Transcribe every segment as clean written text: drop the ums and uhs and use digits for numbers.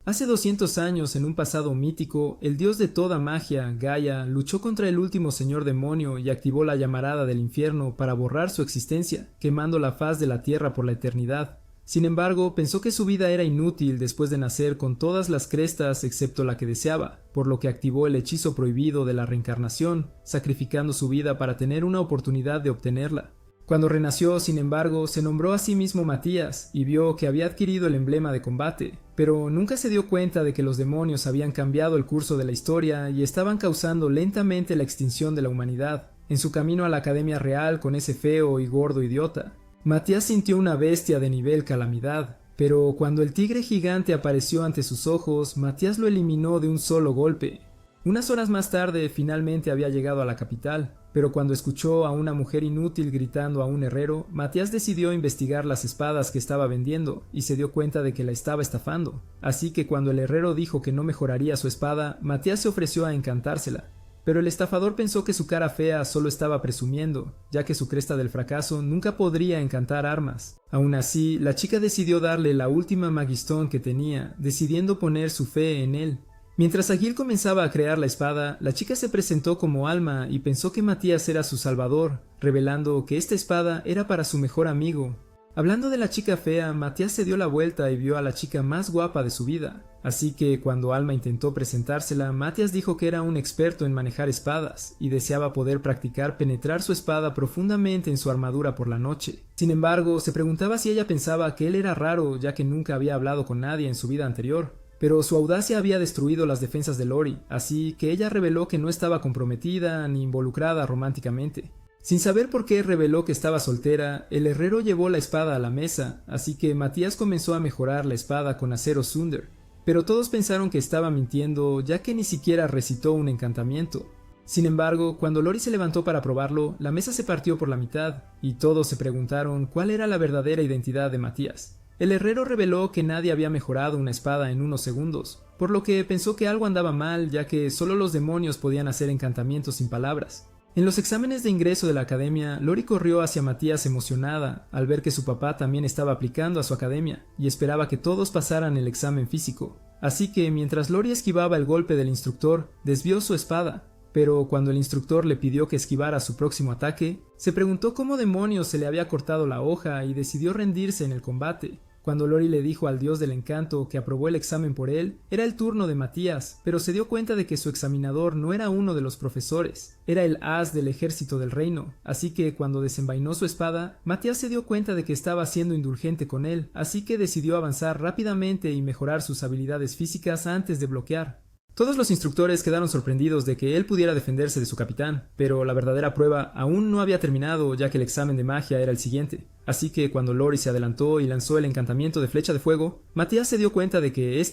Hace 200 años, en un pasado mítico, el dios de toda magia, Gaia, luchó contra el último señor demonio y activó la llamarada del infierno para borrar su existencia, quemando la faz de la tierra por la eternidad. Sin embargo, pensó que su vida era inútil después de nacer con todas las crestas excepto la que deseaba, por lo que activó el hechizo prohibido de la reencarnación, sacrificando su vida para tener una oportunidad de obtenerla. Cuando renació, sin embargo, se nombró a sí mismo Matías y vio que había adquirido el emblema de combate, pero nunca se dio cuenta de que los demonios habían cambiado el curso de la historia y estaban causando lentamente la extinción de la humanidad, en su camino a la Academia Real con ese feo y gordo idiota. Matías sintió una bestia de nivel calamidad, pero cuando el tigre gigante apareció ante sus ojos, Matías lo eliminó de un solo golpe. Unas horas más tarde, finalmente había llegado a la capital, pero cuando escuchó a una mujer inútil gritando a un herrero, Matías decidió investigar las espadas que estaba vendiendo y se dio cuenta de que la estaba estafando. Así que cuando el herrero dijo que no mejoraría su espada, Matías se ofreció a encantársela. Pero el estafador pensó que su cara fea solo estaba presumiendo, ya que su cresta del fracaso nunca podría encantar armas. Aún así, la chica decidió darle la última magistón que tenía, decidiendo poner su fe en él. Mientras Agil comenzaba a crear la espada, la chica se presentó como Alma y pensó que Matías era su salvador, revelando que esta espada era para su mejor amigo. Hablando de la chica fea, Matías se dio la vuelta y vio a la chica más guapa de su vida. Así que cuando Alma intentó presentársela, Matías dijo que era un experto en manejar espadas y deseaba poder practicar penetrar su espada profundamente en su armadura por la noche. Sin embargo, se preguntaba si ella pensaba que él era raro, ya que nunca había hablado con nadie en su vida anterior. Pero su audacia había destruido las defensas de Lori, así que ella reveló que no estaba comprometida ni involucrada románticamente. Sin saber por qué reveló que estaba soltera, el herrero llevó la espada a la mesa, así que Matías comenzó a mejorar la espada con acero Sunder. Pero todos pensaron que estaba mintiendo, ya que ni siquiera recitó un encantamiento. Sin embargo, cuando Lori se levantó para probarlo, la mesa se partió por la mitad, y todos se preguntaron cuál era la verdadera identidad de Matías. El herrero reveló que nadie había mejorado una espada en unos segundos, por lo que pensó que algo andaba mal, ya que solo los demonios podían hacer encantamientos sin palabras. En los exámenes de ingreso de la academia, Lori corrió hacia Matías emocionada al ver que su papá también estaba aplicando a su academia y esperaba que todos pasaran el examen físico. Así que mientras Lori esquivaba el golpe del instructor, desvió su espada. Pero cuando el instructor le pidió que esquivara su próximo ataque, se preguntó cómo demonios se le había cortado la hoja y decidió rendirse en el combate. Cuando Lori le dijo al dios del encanto que aprobó el examen por él, era el turno de Matías, pero se dio cuenta de que su examinador no era uno de los profesores, era el as del ejército del reino, así que cuando desenvainó su espada, Matías se dio cuenta de que estaba siendo indulgente con él, así que decidió avanzar rápidamente y mejorar sus habilidades físicas antes de bloquear. Todos los instructores quedaron sorprendidos de que él pudiera defenderse de su capitán, pero la verdadera prueba aún no había terminado, ya que el examen de magia era el siguiente. Así que cuando Lori se adelantó y lanzó el encantamiento de flecha de fuego, Matías se dio cuenta de que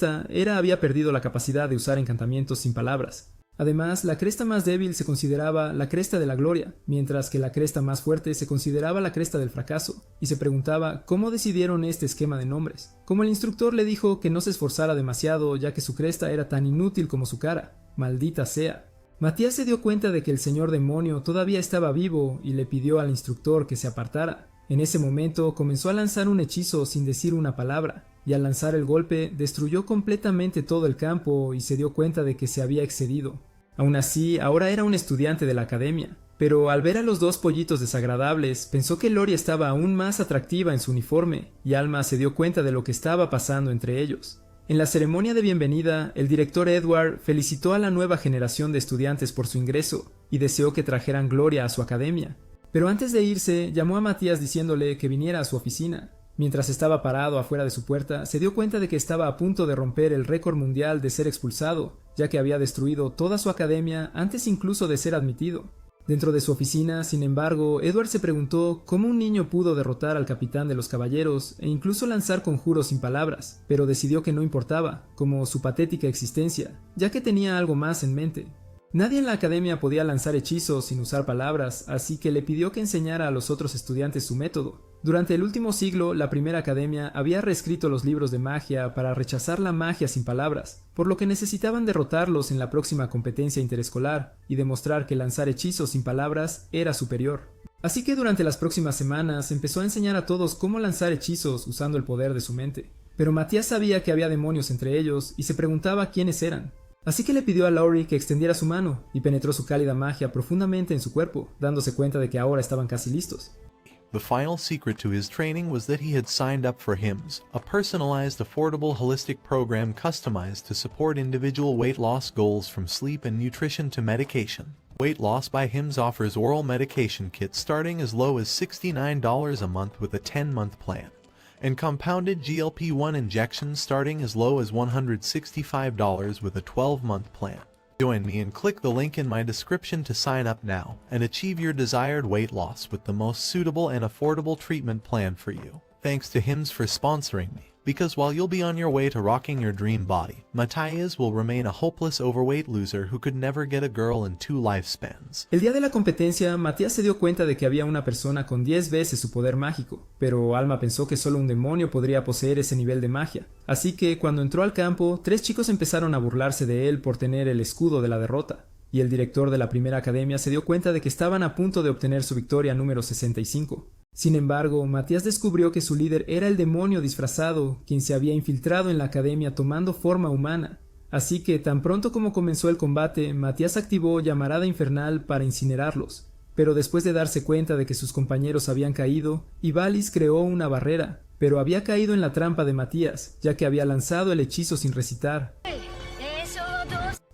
había perdido la capacidad de usar encantamientos sin palabras. Además, la cresta más débil se consideraba la cresta de la gloria, mientras que la cresta más fuerte se consideraba la cresta del fracaso, y se preguntaba cómo decidieron este esquema de nombres. Como el instructor le dijo que no se esforzara demasiado, ya que su cresta era tan inútil como su cara. ¡Maldita sea! Matías se dio cuenta de que el señor demonio todavía estaba vivo y le pidió al instructor que se apartara. En ese momento comenzó a lanzar un hechizo sin decir una palabra, y al lanzar el golpe destruyó completamente todo el campo y se dio cuenta de que se había excedido. Aún así, ahora era un estudiante de la academia, pero al ver a los dos pollitos desagradables, pensó que Lori estaba aún más atractiva en su uniforme, y Alma se dio cuenta de lo que estaba pasando entre ellos. En la ceremonia de bienvenida, el director Edward felicitó a la nueva generación de estudiantes por su ingreso, y deseó que trajeran gloria a su academia. Pero antes de irse, llamó a Matías diciéndole que viniera a su oficina. Mientras estaba parado afuera de su puerta, se dio cuenta de que estaba a punto de romper el récord mundial de ser expulsado, ya que había destruido toda su academia antes incluso de ser admitido. Dentro de su oficina, sin embargo, Edward se preguntó cómo un niño pudo derrotar al capitán de los caballeros e incluso lanzar conjuros sin palabras, pero decidió que no importaba, como su patética existencia, ya que tenía algo más en mente. Nadie en la academia podía lanzar hechizos sin usar palabras, así que le pidió que enseñara a los otros estudiantes su método. Durante el último siglo, la primera academia había reescrito los libros de magia para rechazar la magia sin palabras, por lo que necesitaban derrotarlos en la próxima competencia interescolar y demostrar que lanzar hechizos sin palabras era superior. Así que durante las próximas semanas empezó a enseñar a todos cómo lanzar hechizos usando el poder de su mente. pero Matías sabía que había demonios entre ellos y se preguntaba quiénes eran. Así que le pidió a Lori que extendiera su mano y penetró su cálida magia profundamente en su cuerpo, dándose cuenta de que ahora estaban casi listos. The final secret to his training was that he had signed up for HIMS, a personalized, affordable, holistic program customized to support individual weight loss goals from sleep and nutrition to medication. Weight Loss by HIMS offers oral medication kits starting as low as $69 a month with a 10-month plan, and compounded GLP-1 injections starting as low as $165 with a 12-month plan. Join me and click the link in my description to sign up now and achieve your desired weight loss with the most suitable and affordable treatment plan for you. Thanks to HIMS for sponsoring me, because while you'll be on your way to rocking your dream body, Matías will remain a hopeless overweight loser who could never get a girl in 2 lifespans. El día de la competencia, Matías se dio cuenta de que había una persona con 10 veces su poder mágico, pero Alma pensó que solo un demonio podría poseer ese nivel de magia. Así que cuando entró al campo, 3 chicos empezaron a burlarse de él por tener el escudo de la derrota, y el director de la primera academia se dio cuenta de que estaban a punto de obtener su victoria número 65. Sin embargo, Matías descubrió que su líder era el demonio disfrazado, quien se había infiltrado en la academia tomando forma humana. Así que tan pronto como comenzó el combate, Matías activó Llamarada Infernal para incinerarlos. Pero después de darse cuenta de que sus compañeros habían caído, Ivalice creó una barrera, pero había caído en la trampa de Matías, ya que había lanzado el hechizo sin recitar.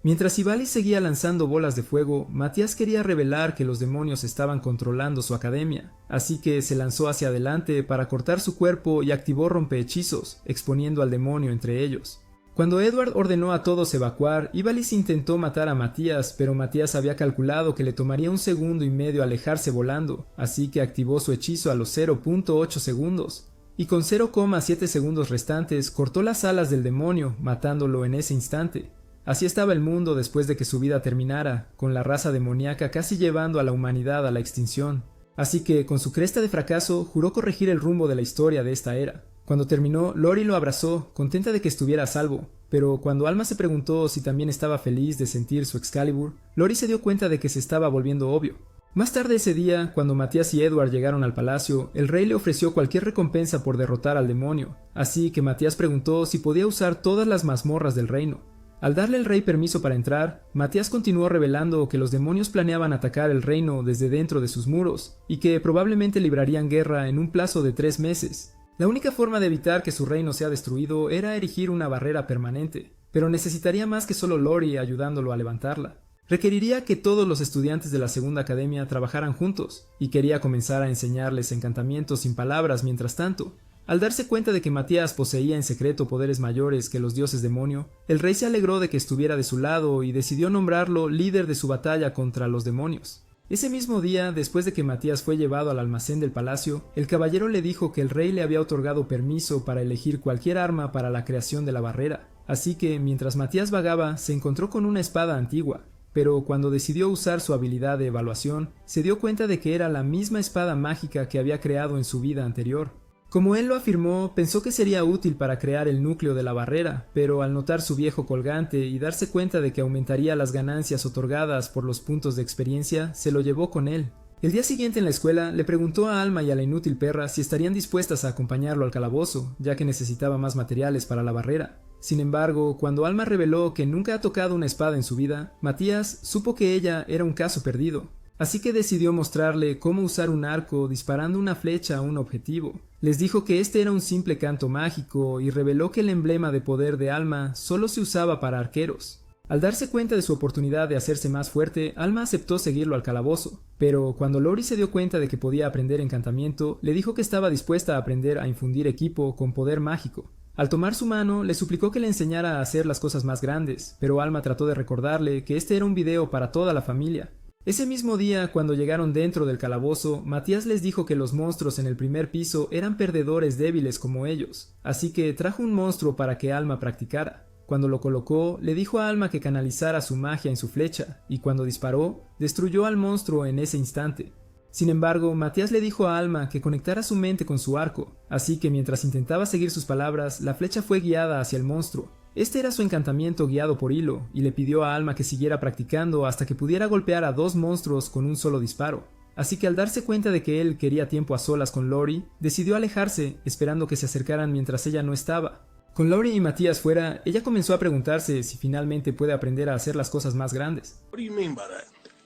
Mientras Ivalice seguía lanzando bolas de fuego, Matías quería revelar que los demonios estaban controlando su academia, así que se lanzó hacia adelante para cortar su cuerpo y activó rompehechizos, exponiendo al demonio entre ellos. Cuando Edward ordenó a todos evacuar, Ivalice intentó matar a Matías, pero Matías había calculado que le tomaría 1,5 segundos alejarse volando, así que activó su hechizo a los 0.8 segundos. Y con 0,7 segundos restantes cortó las alas del demonio, matándolo en ese instante. Así estaba el mundo después de que su vida terminara, con la raza demoníaca casi llevando a la humanidad a la extinción. Así que, con su cresta de fracaso, juró corregir el rumbo de la historia de esta era. Cuando terminó, Lori lo abrazó, contenta de que estuviera a salvo, pero cuando Alma se preguntó si también estaba feliz de sentir su Excalibur, Lori se dio cuenta de que se estaba volviendo obvio. Más tarde ese día, cuando Matías y Edward llegaron al palacio, el rey le ofreció cualquier recompensa por derrotar al demonio, así que Matías preguntó si podía usar todas las mazmorras del reino. Al darle el rey permiso para entrar, Matías continuó revelando que los demonios planeaban atacar el reino desde dentro de sus muros, y que probablemente librarían guerra en un plazo de 3 meses. La única forma de evitar que su reino sea destruido era erigir una barrera permanente, pero necesitaría más que solo Lori ayudándolo a levantarla. Requeriría que todos los estudiantes de la segunda academia trabajaran juntos, y quería comenzar a enseñarles encantamientos sin palabras mientras tanto. Al darse cuenta de que Matías poseía en secreto poderes mayores que los dioses demonio, el rey se alegró de que estuviera de su lado y decidió nombrarlo líder de su batalla contra los demonios. Ese mismo día, después de que Matías fue llevado al almacén del palacio, el caballero le dijo que el rey le había otorgado permiso para elegir cualquier arma para la creación de la barrera, así que mientras Matías vagaba se encontró con una espada antigua, pero cuando decidió usar su habilidad de evaluación, se dio cuenta de que era la misma espada mágica que había creado en su vida anterior. Como él lo afirmó, pensó que sería útil para crear el núcleo de la barrera, pero al notar su viejo colgante y darse cuenta de que aumentaría las ganancias otorgadas por los puntos de experiencia, se lo llevó con él. El día siguiente en la escuela, le preguntó a Alma y a la inútil perra si estarían dispuestas a acompañarlo al calabozo, ya que necesitaba más materiales para la barrera. Sin embargo, cuando Alma reveló que nunca ha tocado una espada en su vida, Matías supo que ella era un caso perdido. Así que decidió mostrarle cómo usar un arco disparando una flecha a un objetivo. Les dijo que este era un simple canto mágico y reveló que el emblema de poder de Alma solo se usaba para arqueros. Al darse cuenta de su oportunidad de hacerse más fuerte, Alma aceptó seguirlo al calabozo, pero cuando Lori se dio cuenta de que podía aprender encantamiento, le dijo que estaba dispuesta a aprender a infundir equipo con poder mágico. Al tomar su mano, le suplicó que le enseñara a hacer las cosas más grandes, pero Alma trató de recordarle que este era un video para toda la familia. Ese mismo día, cuando llegaron dentro del calabozo, Matías les dijo que los monstruos en el primer piso eran perdedores débiles como ellos, así que trajo un monstruo para que Alma practicara. Cuando lo colocó, le dijo a Alma que canalizara su magia en su flecha, y cuando disparó, destruyó al monstruo en ese instante. Sin embargo, Matías le dijo a Alma que conectara su mente con su arco, así que mientras intentaba seguir sus palabras, la flecha fue guiada hacia el monstruo. Este era su encantamiento guiado por hilo, y le pidió a Alma que siguiera practicando hasta que pudiera golpear a 2 monstruos con un solo disparo. Así que al darse cuenta de que él quería tiempo a solas con Lori, decidió alejarse, esperando que se acercaran mientras ella no estaba. Con Laurie y Matías fuera, ella comenzó a preguntarse si finalmente puede aprender a hacer las cosas más grandes.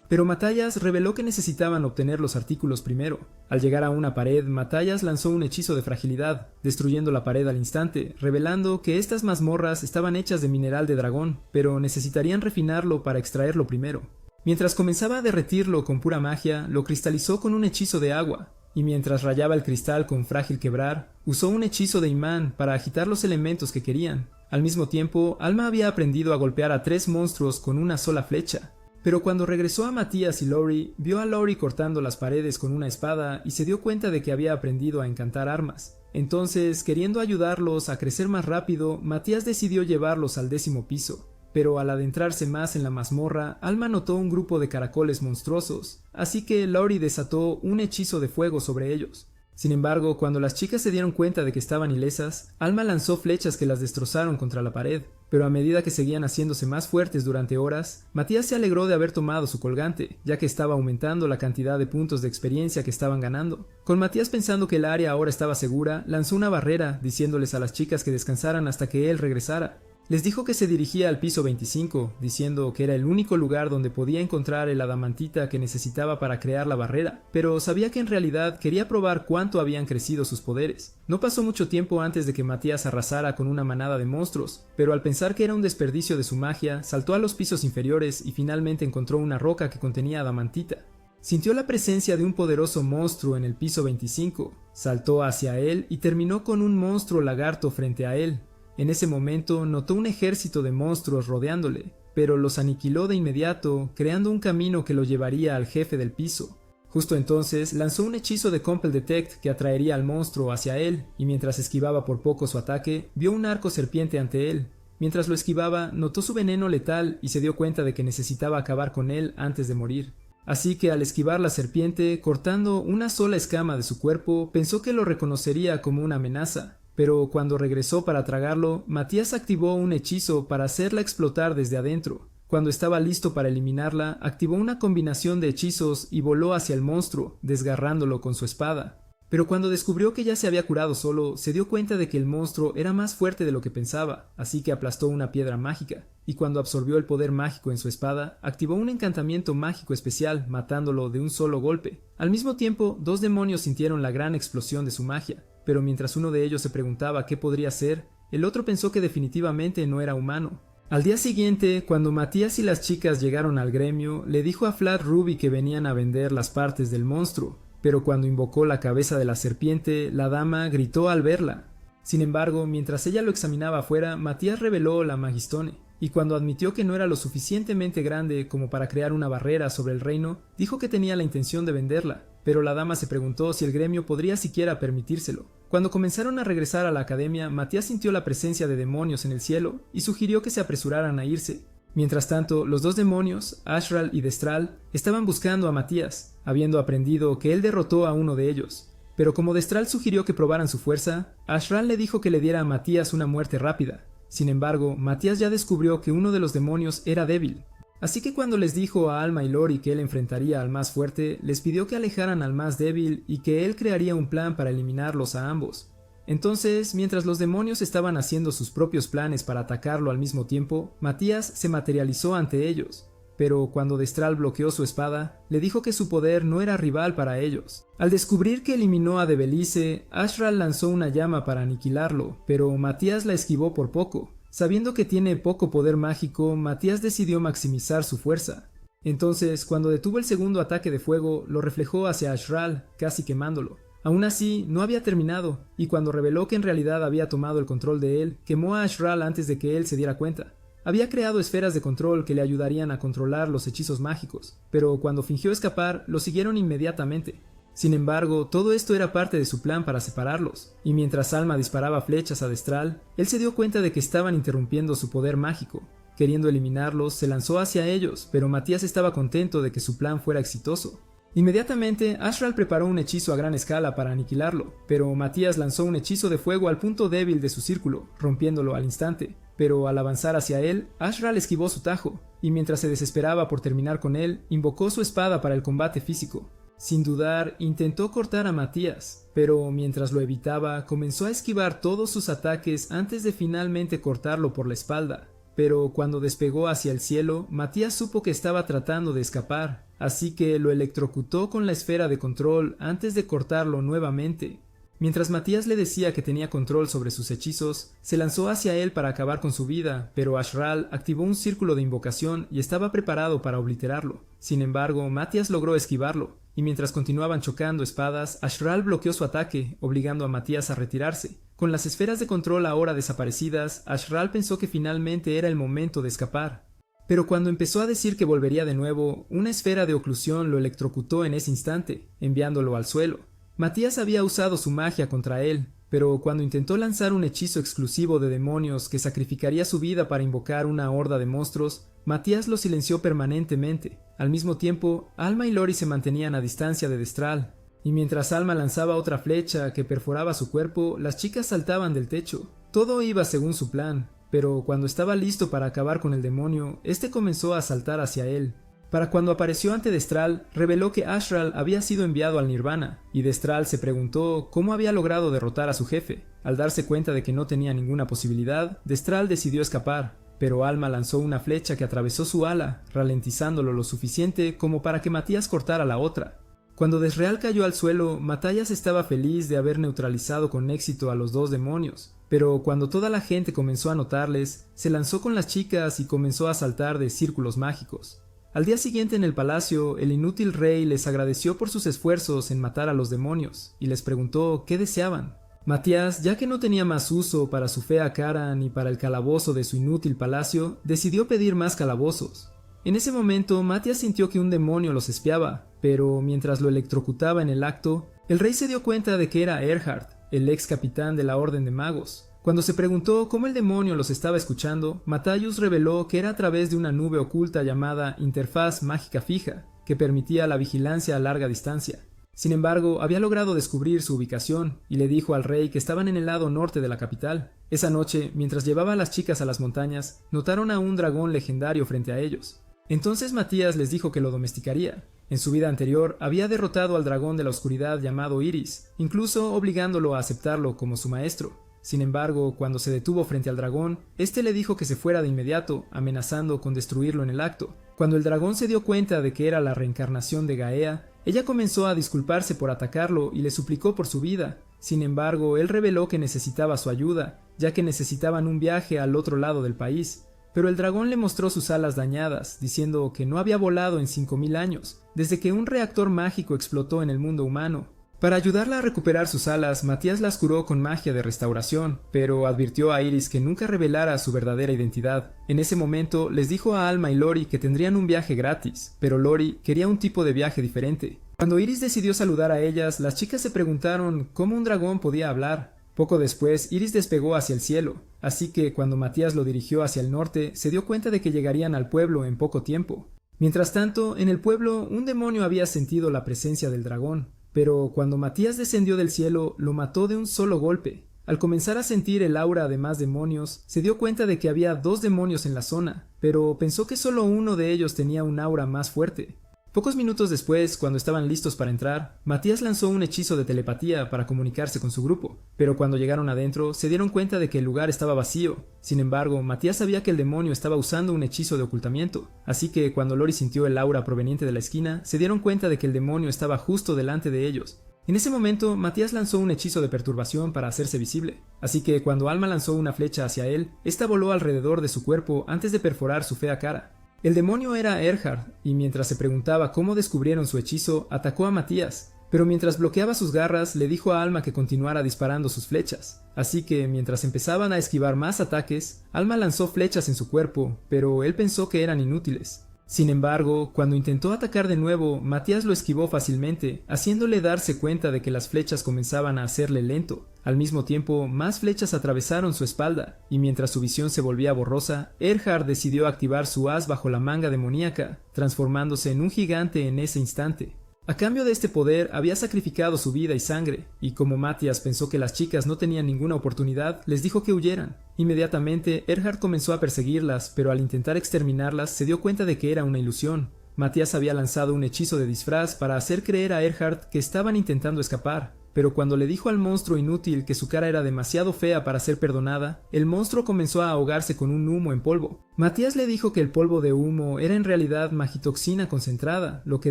Pero Matías reveló que necesitaban obtener los artículos primero. Al llegar a una pared, Matías lanzó un hechizo de fragilidad, destruyendo la pared al instante, revelando que estas mazmorras estaban hechas de mineral de dragón, pero necesitarían refinarlo para extraerlo primero. Mientras comenzaba a derretirlo con pura magia, lo cristalizó con un hechizo de agua, y mientras rayaba el cristal con frágil quebrar, usó un hechizo de imán para agitar los elementos que querían. Al mismo tiempo, Alma había aprendido a golpear a 3 monstruos con una sola flecha. Pero cuando regresó a Matías y Laurie, vio a Laurie cortando las paredes con una espada y se dio cuenta de que había aprendido a encantar armas. Entonces, queriendo ayudarlos a crecer más rápido, Matías decidió llevarlos al 10º piso. Pero al adentrarse más en la mazmorra, Alma notó un grupo de caracoles monstruosos, así que Laurie desató un hechizo de fuego sobre ellos. Sin embargo, cuando las chicas se dieron cuenta de que estaban ilesas, Alma lanzó flechas que las destrozaron contra la pared, pero a medida que seguían haciéndose más fuertes durante horas, Matías se alegró de haber tomado su colgante, ya que estaba aumentando la cantidad de puntos de experiencia que estaban ganando. Con Matías pensando que el área ahora estaba segura, lanzó una barrera, diciéndoles a las chicas que descansaran hasta que él regresara. Les dijo que se dirigía al piso 25, diciendo que era el único lugar donde podía encontrar el adamantita que necesitaba para crear la barrera, pero sabía que en realidad quería probar cuánto habían crecido sus poderes. No pasó mucho tiempo antes de que Matías arrasara con una manada de monstruos, pero al pensar que era un desperdicio de su magia, saltó a los pisos inferiores y finalmente encontró una roca que contenía adamantita. Sintió la presencia de un poderoso monstruo en el piso 25, saltó hacia él y terminó con un monstruo lagarto frente a él. En ese momento notó un ejército de monstruos rodeándole, pero los aniquiló de inmediato, creando un camino que lo llevaría al jefe del piso. Justo entonces lanzó un hechizo de Compel Detect que atraería al monstruo hacia él, y mientras esquivaba por poco su ataque, vio un arco serpiente ante él. Mientras lo esquivaba, notó su veneno letal y se dio cuenta de que necesitaba acabar con él antes de morir. Así que al esquivar la serpiente, cortando una sola escama de su cuerpo, pensó que lo reconocería como una amenaza. Pero cuando regresó para tragarlo, Matías activó un hechizo para hacerla explotar desde adentro. Cuando estaba listo para eliminarla, activó una combinación de hechizos y voló hacia el monstruo, desgarrándolo con su espada. Pero cuando descubrió que ya se había curado solo, se dio cuenta de que el monstruo era más fuerte de lo que pensaba, así que aplastó una piedra mágica, y cuando absorbió el poder mágico en su espada, activó un encantamiento mágico especial, matándolo de un solo golpe. Al mismo tiempo, 2 demonios sintieron la gran explosión de su magia. Pero mientras uno de ellos se preguntaba qué podría ser, el otro pensó que definitivamente no era humano. Al día siguiente, cuando Matías y las chicas llegaron al gremio, le dijo a Flat Ruby que venían a vender las partes del monstruo, pero cuando invocó la cabeza de la serpiente, la dama gritó al verla. Sin embargo, mientras ella lo examinaba afuera, Matías reveló la Magistone, y cuando admitió que no era lo suficientemente grande como para crear una barrera sobre el reino, dijo que tenía la intención de venderla, pero la dama se preguntó si el gremio podría siquiera permitírselo. Cuando comenzaron a regresar a la academia, Matías sintió la presencia de demonios en el cielo y sugirió que se apresuraran a irse. Mientras tanto, los 2 demonios, Ashral y Destral, estaban buscando a Matías, habiendo aprendido que él derrotó a uno de ellos. Pero como Destral sugirió que probaran su fuerza, Ashral le dijo que le diera a Matías una muerte rápida. Sin embargo, Matías ya descubrió que uno de los demonios era débil. Así que cuando les dijo a Alma y Laurie que él enfrentaría al más fuerte, les pidió que alejaran al más débil y que él crearía un plan para eliminarlos a ambos. Entonces, mientras los demonios estaban haciendo sus propios planes para atacarlo al mismo tiempo, Matías se materializó ante ellos. Pero cuando Destral bloqueó su espada, le dijo que su poder no era rival para ellos. Al descubrir que eliminó a Debelice, Ashral lanzó una llama para aniquilarlo, pero Matías la esquivó por poco. Sabiendo que tiene poco poder mágico, Matías decidió maximizar su fuerza. Entonces, cuando detuvo el segundo ataque de fuego, lo reflejó hacia Ashral, casi quemándolo. Aún así, no había terminado, y cuando reveló que en realidad había tomado el control de él, quemó a Ashral antes de que él se diera cuenta. Había creado esferas de control que le ayudarían a controlar los hechizos mágicos, pero cuando fingió escapar, lo siguieron inmediatamente. Sin embargo, todo esto era parte de su plan para separarlos, y mientras Alma disparaba flechas a Destral, él se dio cuenta de que estaban interrumpiendo su poder mágico. Queriendo eliminarlos, se lanzó hacia ellos, pero Matías estaba contento de que su plan fuera exitoso. Inmediatamente, Ashral preparó un hechizo a gran escala para aniquilarlo, pero Matías lanzó un hechizo de fuego al punto débil de su círculo, rompiéndolo al instante. Pero al avanzar hacia él, Ashral esquivó su tajo, y mientras se desesperaba por terminar con él, invocó su espada para el combate físico. Sin dudar, intentó cortar a Matías, pero mientras lo evitaba, comenzó a esquivar todos sus ataques antes de finalmente cortarlo por la espalda. Pero cuando despegó hacia el cielo, Matías supo que estaba tratando de escapar, así que lo electrocutó con la esfera de control antes de cortarlo nuevamente. Mientras Matías le decía que tenía control sobre sus hechizos, se lanzó hacia él para acabar con su vida, pero Ashral activó un círculo de invocación y estaba preparado para obliterarlo. Sin embargo, Matías logró esquivarlo, y mientras continuaban chocando espadas, Ashral bloqueó su ataque, obligando a Matías a retirarse. Con las esferas de control ahora desaparecidas, Ashral pensó que finalmente era el momento de escapar. Pero cuando empezó a decir que volvería de nuevo, una esfera de oclusión lo electrocutó en ese instante, enviándolo al suelo. Matías había usado su magia contra él, pero cuando intentó lanzar un hechizo exclusivo de demonios que sacrificaría su vida para invocar una horda de monstruos, Matías lo silenció permanentemente. Al mismo tiempo, Alma y Lori se mantenían a distancia de Destral, y mientras Alma lanzaba otra flecha que perforaba su cuerpo, las chicas saltaban del techo. Todo iba según su plan, pero cuando estaba listo para acabar con el demonio, este comenzó a saltar hacia él. Para cuando apareció ante Destral, reveló que Ashral había sido enviado al Nirvana, y Destral se preguntó cómo había logrado derrotar a su jefe. Al darse cuenta de que no tenía ninguna posibilidad, Destral decidió escapar, pero Alma lanzó una flecha que atravesó su ala, ralentizándolo lo suficiente como para que Matías cortara la otra. Cuando Desreal cayó al suelo, Matías estaba feliz de haber neutralizado con éxito a los dos demonios, pero cuando toda la gente comenzó a notarles, se lanzó con las chicas y comenzó a saltar de círculos mágicos. Al día siguiente en el palacio, el inútil rey les agradeció por sus esfuerzos en matar a los demonios, y les preguntó qué deseaban. Matías, ya que no tenía más uso para su fea cara ni para el calabozo de su inútil palacio, decidió pedir más calabozos. En ese momento, Matías sintió que un demonio los espiaba, pero mientras lo electrocutaba en el acto, el rey se dio cuenta de que era Erhard, el ex capitán de la Orden de Magos. Cuando se preguntó cómo el demonio los estaba escuchando, Matthaios reveló que era a través de una nube oculta llamada Interfaz Mágica Fija, que permitía la vigilancia a larga distancia. Sin embargo, había logrado descubrir su ubicación, y le dijo al rey que estaban en el lado norte de la capital. Esa noche, mientras llevaba a las chicas a las montañas, notaron a un dragón legendario frente a ellos. Entonces Matías les dijo que lo domesticaría. En su vida anterior, había derrotado al dragón de la oscuridad llamado Iris, incluso obligándolo a aceptarlo como su maestro. Sin embargo, cuando se detuvo frente al dragón, este le dijo que se fuera de inmediato, amenazando con destruirlo en el acto. Cuando el dragón se dio cuenta de que era la reencarnación de Gaea, ella comenzó a disculparse por atacarlo y le suplicó por su vida. Sin embargo, él reveló que necesitaba su ayuda, ya que necesitaban un viaje al otro lado del país. Pero el dragón le mostró sus alas dañadas, diciendo que no había volado en 5000 años, desde que un reactor mágico explotó en el mundo humano. Para ayudarla a recuperar sus alas, Matías las curó con magia de restauración, pero advirtió a Iris que nunca revelara su verdadera identidad. En ese momento, les dijo a Alma y Lori que tendrían un viaje gratis, pero Lori quería un tipo de viaje diferente. Cuando Iris decidió saludar a ellas, las chicas se preguntaron cómo un dragón podía hablar. Poco después, Iris despegó hacia el cielo, así que cuando Matías lo dirigió hacia el norte, se dio cuenta de que llegarían al pueblo en poco tiempo. Mientras tanto, en el pueblo, un demonio había sentido la presencia del dragón. Pero cuando Matías descendió del cielo, lo mató de un solo golpe. Al comenzar a sentir el aura de más demonios, se dio cuenta de que había 2 demonios en la zona, pero pensó que solo uno de ellos tenía un aura más fuerte. Pocos minutos después, cuando estaban listos para entrar, Matías lanzó un hechizo de telepatía para comunicarse con su grupo, pero cuando llegaron adentro, se dieron cuenta de que el lugar estaba vacío. Sin embargo, Matías sabía que el demonio estaba usando un hechizo de ocultamiento, así que cuando Lori sintió el aura proveniente de la esquina, se dieron cuenta de que el demonio estaba justo delante de ellos. En ese momento, Matías lanzó un hechizo de perturbación para hacerse visible, así que cuando Alma lanzó una flecha hacia él, esta voló alrededor de su cuerpo antes de perforar su fea cara. El demonio era Erhard, y mientras se preguntaba cómo descubrieron su hechizo, atacó a Matías, pero mientras bloqueaba sus garras, le dijo a Alma que continuara disparando sus flechas. Así que, mientras empezaban a esquivar más ataques, Alma lanzó flechas en su cuerpo, pero él pensó que eran inútiles. Sin embargo, cuando intentó atacar de nuevo, Matías lo esquivó fácilmente, haciéndole darse cuenta de que las flechas comenzaban a hacerle lento. Al mismo tiempo, más flechas atravesaron su espalda, y mientras su visión se volvía borrosa, Erhard decidió activar su as bajo la manga demoníaca, transformándose en un gigante en ese instante. A cambio de este poder, había sacrificado su vida y sangre, y como Matías pensó que las chicas no tenían ninguna oportunidad, les dijo que huyeran. Inmediatamente, Erhard comenzó a perseguirlas, pero al intentar exterminarlas, se dio cuenta de que era una ilusión. Matías había lanzado un hechizo de disfraz para hacer creer a Erhard que estaban intentando escapar, pero cuando le dijo al monstruo inútil que su cara era demasiado fea para ser perdonada, el monstruo comenzó a ahogarse con un humo en polvo. Matías le dijo que el polvo de humo era en realidad magitoxina concentrada, lo que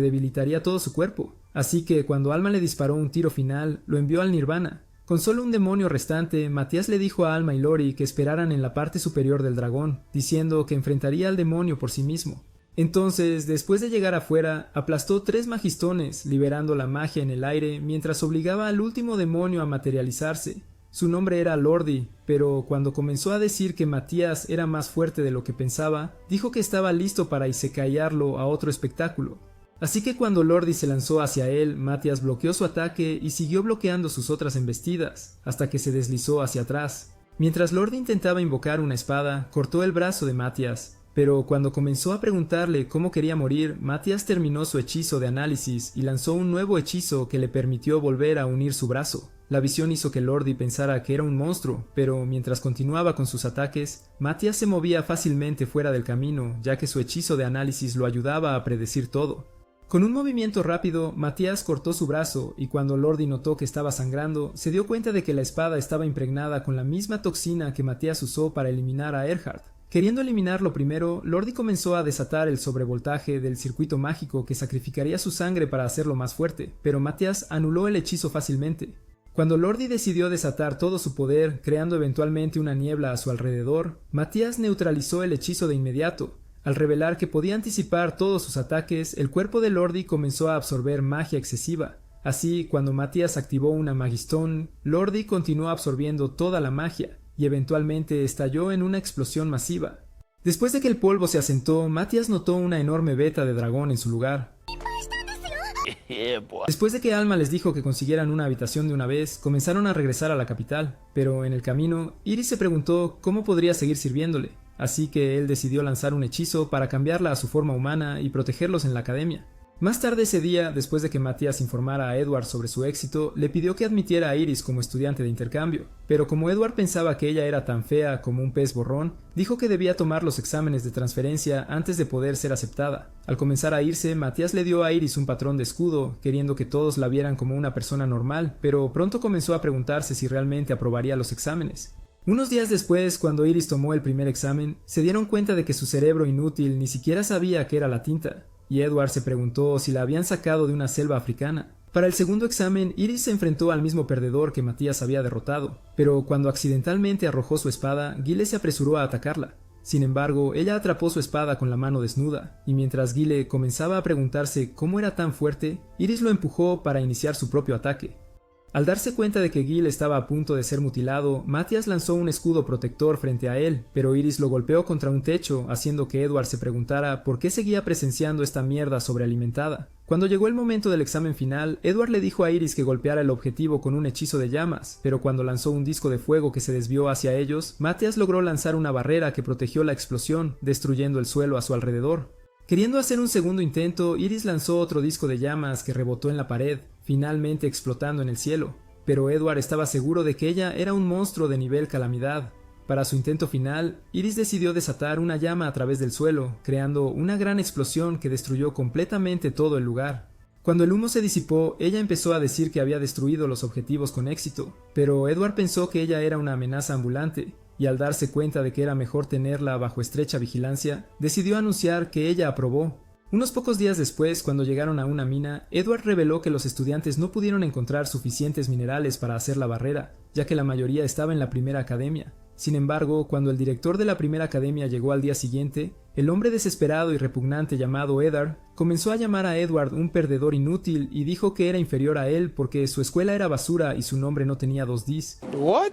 debilitaría todo su cuerpo, así que cuando Alma le disparó un tiro final, lo envió al Nirvana. Con solo un demonio restante, Matías le dijo a Alma y Lori que esperaran en la parte superior del dragón, diciendo que enfrentaría al demonio por sí mismo. Entonces, después de llegar afuera, aplastó 3 magistones, liberando la magia en el aire mientras obligaba al último demonio a materializarse. Su nombre era Lordi, pero cuando comenzó a decir que Matías era más fuerte de lo que pensaba, dijo que estaba listo para isekaiarlo a otro espectáculo. Así que cuando Lordi se lanzó hacia él, Matías bloqueó su ataque y siguió bloqueando sus otras embestidas, hasta que se deslizó hacia atrás. Mientras Lordi intentaba invocar una espada, cortó el brazo de Matías. Pero cuando comenzó a preguntarle cómo quería morir, Matías terminó su hechizo de análisis y lanzó un nuevo hechizo que le permitió volver a unir su brazo. La visión hizo que Lordi pensara que era un monstruo, pero mientras continuaba con sus ataques, Matías se movía fácilmente fuera del camino, ya que su hechizo de análisis lo ayudaba a predecir todo. Con un movimiento rápido, Matías cortó su brazo y cuando Lordi notó que estaba sangrando, se dio cuenta de que la espada estaba impregnada con la misma toxina que Matías usó para eliminar a Erhard. Queriendo eliminarlo primero, Lordi comenzó a desatar el sobrevoltaje del circuito mágico que sacrificaría su sangre para hacerlo más fuerte, pero Matías anuló el hechizo fácilmente. Cuando Lordi decidió desatar todo su poder, creando eventualmente una niebla a su alrededor, Matías neutralizó el hechizo de inmediato. Al revelar que podía anticipar todos sus ataques, el cuerpo de Lordi comenzó a absorber magia excesiva. Así, cuando Matías activó una Magistone, Lordi continuó absorbiendo toda la magia, y eventualmente estalló en una explosión masiva. Después de que el polvo se asentó, Matías notó una enorme veta de dragón en su lugar. Después de que Alma les dijo que consiguieran una habitación de una vez, comenzaron a regresar a la capital, pero en el camino, Iris se preguntó cómo podría seguir sirviéndole, así que él decidió lanzar un hechizo para cambiarla a su forma humana y protegerlos en la academia. Más tarde ese día, después de que Matías informara a Edward sobre su éxito, le pidió que admitiera a Iris como estudiante de intercambio, pero como Edward pensaba que ella era tan fea como un pez borrón, dijo que debía tomar los exámenes de transferencia antes de poder ser aceptada. Al comenzar a irse, Matías le dio a Iris un patrón de escudo, queriendo que todos la vieran como una persona normal, pero pronto comenzó a preguntarse si realmente aprobaría los exámenes. Unos días después, cuando Iris tomó el primer examen, se dieron cuenta de que su cerebro inútil ni siquiera sabía qué era la tinta, y Edward se preguntó si la habían sacado de una selva africana. Para el segundo examen, Iris se enfrentó al mismo perdedor que Matías había derrotado, pero cuando accidentalmente arrojó su espada, Guile se apresuró a atacarla. Sin embargo, ella atrapó su espada con la mano desnuda, y mientras Guile comenzaba a preguntarse cómo era tan fuerte, Iris lo empujó para iniciar su propio ataque. Al darse cuenta de que Gil estaba a punto de ser mutilado, Matías lanzó un escudo protector frente a él, pero Iris lo golpeó contra un techo, haciendo que Edward se preguntara por qué seguía presenciando esta mierda sobrealimentada. Cuando llegó el momento del examen final, Edward le dijo a Iris que golpeara el objetivo con un hechizo de llamas, pero cuando lanzó un disco de fuego que se desvió hacia ellos, Matías logró lanzar una barrera que protegió la explosión, destruyendo el suelo a su alrededor. Queriendo hacer un segundo intento, Iris lanzó otro disco de llamas que rebotó en la pared, finalmente explotando en el cielo, pero Edward estaba seguro de que ella era un monstruo de nivel calamidad. Para su intento final, Iris decidió desatar una llama a través del suelo, creando una gran explosión que destruyó completamente todo el lugar. Cuando el humo se disipó, ella empezó a decir que había destruido los objetivos con éxito, pero Edward pensó que ella era una amenaza ambulante, y al darse cuenta de que era mejor tenerla bajo estrecha vigilancia, decidió anunciar que ella aprobó. Unos pocos días después, cuando llegaron a una mina, Edward reveló que los estudiantes no pudieron encontrar suficientes minerales para hacer la barrera, ya que la mayoría estaba en la primera academia. Sin embargo, cuando el director de la primera academia llegó al día siguiente, el hombre desesperado y repugnante llamado Eddard comenzó a llamar a Edward un perdedor inútil y dijo que era inferior a él porque su escuela era basura y su nombre no tenía 2 Ds. What?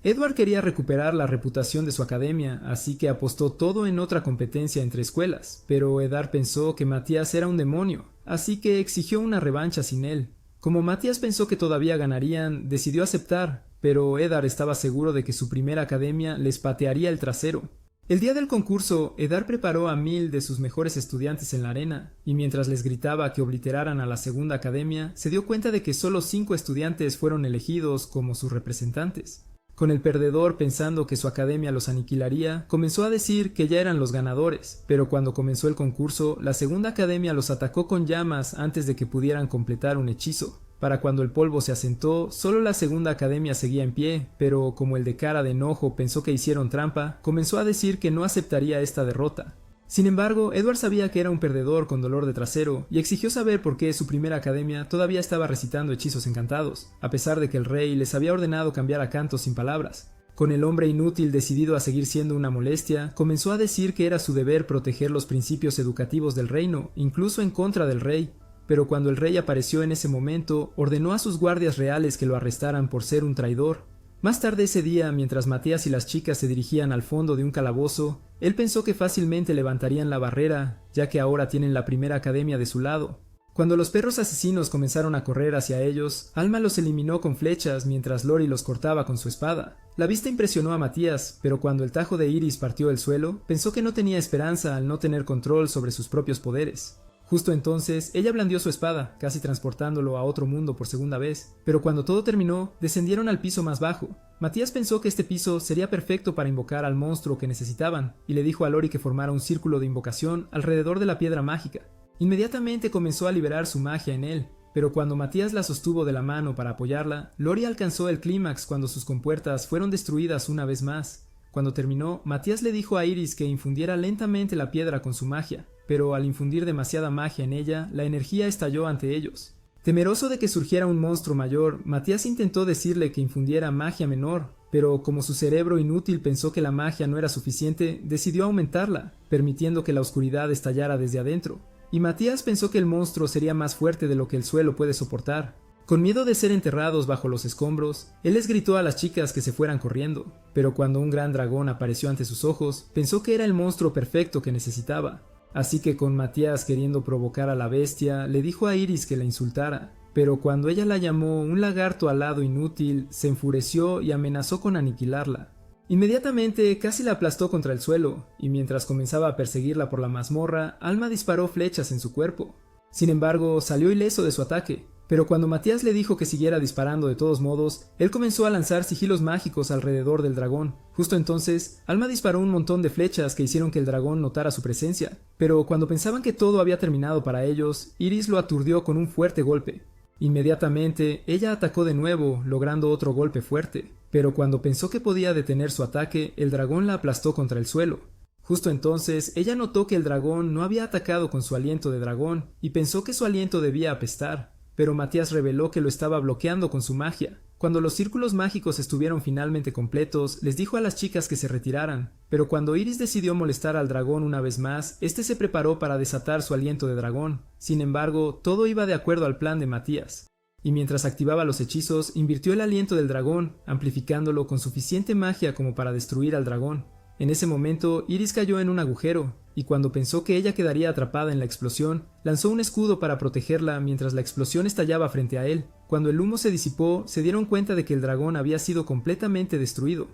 Edward quería recuperar la reputación de su academia, así que apostó todo en otra competencia entre escuelas, pero Eddard pensó que Matías era un demonio, así que exigió una revancha sin él. Como Matías pensó que todavía ganarían, decidió aceptar, pero Eddard estaba seguro de que su primera academia les patearía el trasero. El día del concurso, Eddard preparó a 1000 de sus mejores estudiantes en la arena, y mientras les gritaba que obliteraran a la segunda academia, se dio cuenta de que solo 5 estudiantes fueron elegidos como sus representantes. Con el perdedor, pensando que su academia los aniquilaría, comenzó a decir que ya eran los ganadores, pero cuando comenzó el concurso, la segunda academia los atacó con llamas antes de que pudieran completar un hechizo. Para cuando el polvo se asentó, solo la segunda academia seguía en pie, pero como el de cara de enojo pensó que hicieron trampa, comenzó a decir que no aceptaría esta derrota. Sin embargo, Edward sabía que era un perdedor con dolor de trasero y exigió saber por qué su primera academia todavía estaba recitando hechizos encantados, a pesar de que el rey les había ordenado cambiar a cantos sin palabras. Con el hombre inútil decidido a seguir siendo una molestia, comenzó a decir que era su deber proteger los principios educativos del reino, incluso en contra del rey. Pero cuando el rey apareció en ese momento, ordenó a sus guardias reales que lo arrestaran por ser un traidor. Más tarde ese día, mientras Matías y las chicas se dirigían al fondo de un calabozo, él pensó que fácilmente levantarían la barrera, ya que ahora tienen la primera academia de su lado. Cuando los perros asesinos comenzaron a correr hacia ellos, Alma los eliminó con flechas mientras Lori los cortaba con su espada. La vista impresionó a Matías, pero cuando el tajo de Iris partió el suelo, pensó que no tenía esperanza al no tener control sobre sus propios poderes. Justo entonces, ella blandió su espada, casi transportándolo a otro mundo por segunda vez, pero cuando todo terminó, descendieron al piso más bajo. Matías pensó que este piso sería perfecto para invocar al monstruo que necesitaban, y le dijo a Lori que formara un círculo de invocación alrededor de la piedra mágica. Inmediatamente comenzó a liberar su magia en él, pero cuando Matías la sostuvo de la mano para apoyarla, Lori alcanzó el clímax cuando sus compuertas fueron destruidas una vez más. Cuando terminó, Matías le dijo a Iris que infundiera lentamente la piedra con su magia, pero al infundir demasiada magia en ella, la energía estalló ante ellos. Temeroso de que surgiera un monstruo mayor, Matías intentó decirle que infundiera magia menor, pero como su cerebro inútil pensó que la magia no era suficiente, decidió aumentarla, permitiendo que la oscuridad estallara desde adentro. Y Matías pensó que el monstruo sería más fuerte de lo que el suelo puede soportar. Con miedo de ser enterrados bajo los escombros, él les gritó a las chicas que se fueran corriendo, pero cuando un gran dragón apareció ante sus ojos, pensó que era el monstruo perfecto que necesitaba. Así que con Matías queriendo provocar a la bestia, le dijo a Iris que la insultara, pero cuando ella la llamó un lagarto alado inútil, se enfureció y amenazó con aniquilarla. Inmediatamente casi la aplastó contra el suelo, y mientras comenzaba a perseguirla por la mazmorra, Alma disparó flechas en su cuerpo. Sin embargo, salió ileso de su ataque, pero cuando Matías le dijo que siguiera disparando de todos modos, él comenzó a lanzar sigilos mágicos alrededor del dragón. Justo entonces, Alma disparó un montón de flechas que hicieron que el dragón notara su presencia, pero cuando pensaban que todo había terminado para ellos, Iris lo aturdió con un fuerte golpe. Inmediatamente, ella atacó de nuevo, logrando otro golpe fuerte, pero cuando pensó que podía detener su ataque, el dragón la aplastó contra el suelo. Justo entonces, ella notó que el dragón no había atacado con su aliento de dragón, y pensó que su aliento debía apestar, pero Matías reveló que lo estaba bloqueando con su magia. Cuando los círculos mágicos estuvieron finalmente completos, les dijo a las chicas que se retiraran, pero cuando Iris decidió molestar al dragón una vez más, este se preparó para desatar su aliento de dragón. Sin embargo, todo iba de acuerdo al plan de Matías. Y mientras activaba los hechizos, invirtió el aliento del dragón, amplificándolo con suficiente magia como para destruir al dragón. En ese momento, Iris cayó en un agujero, y cuando pensó que ella quedaría atrapada en la explosión, lanzó un escudo para protegerla mientras la explosión estallaba frente a él. Cuando el humo se disipó, se dieron cuenta de que el dragón había sido completamente destruido.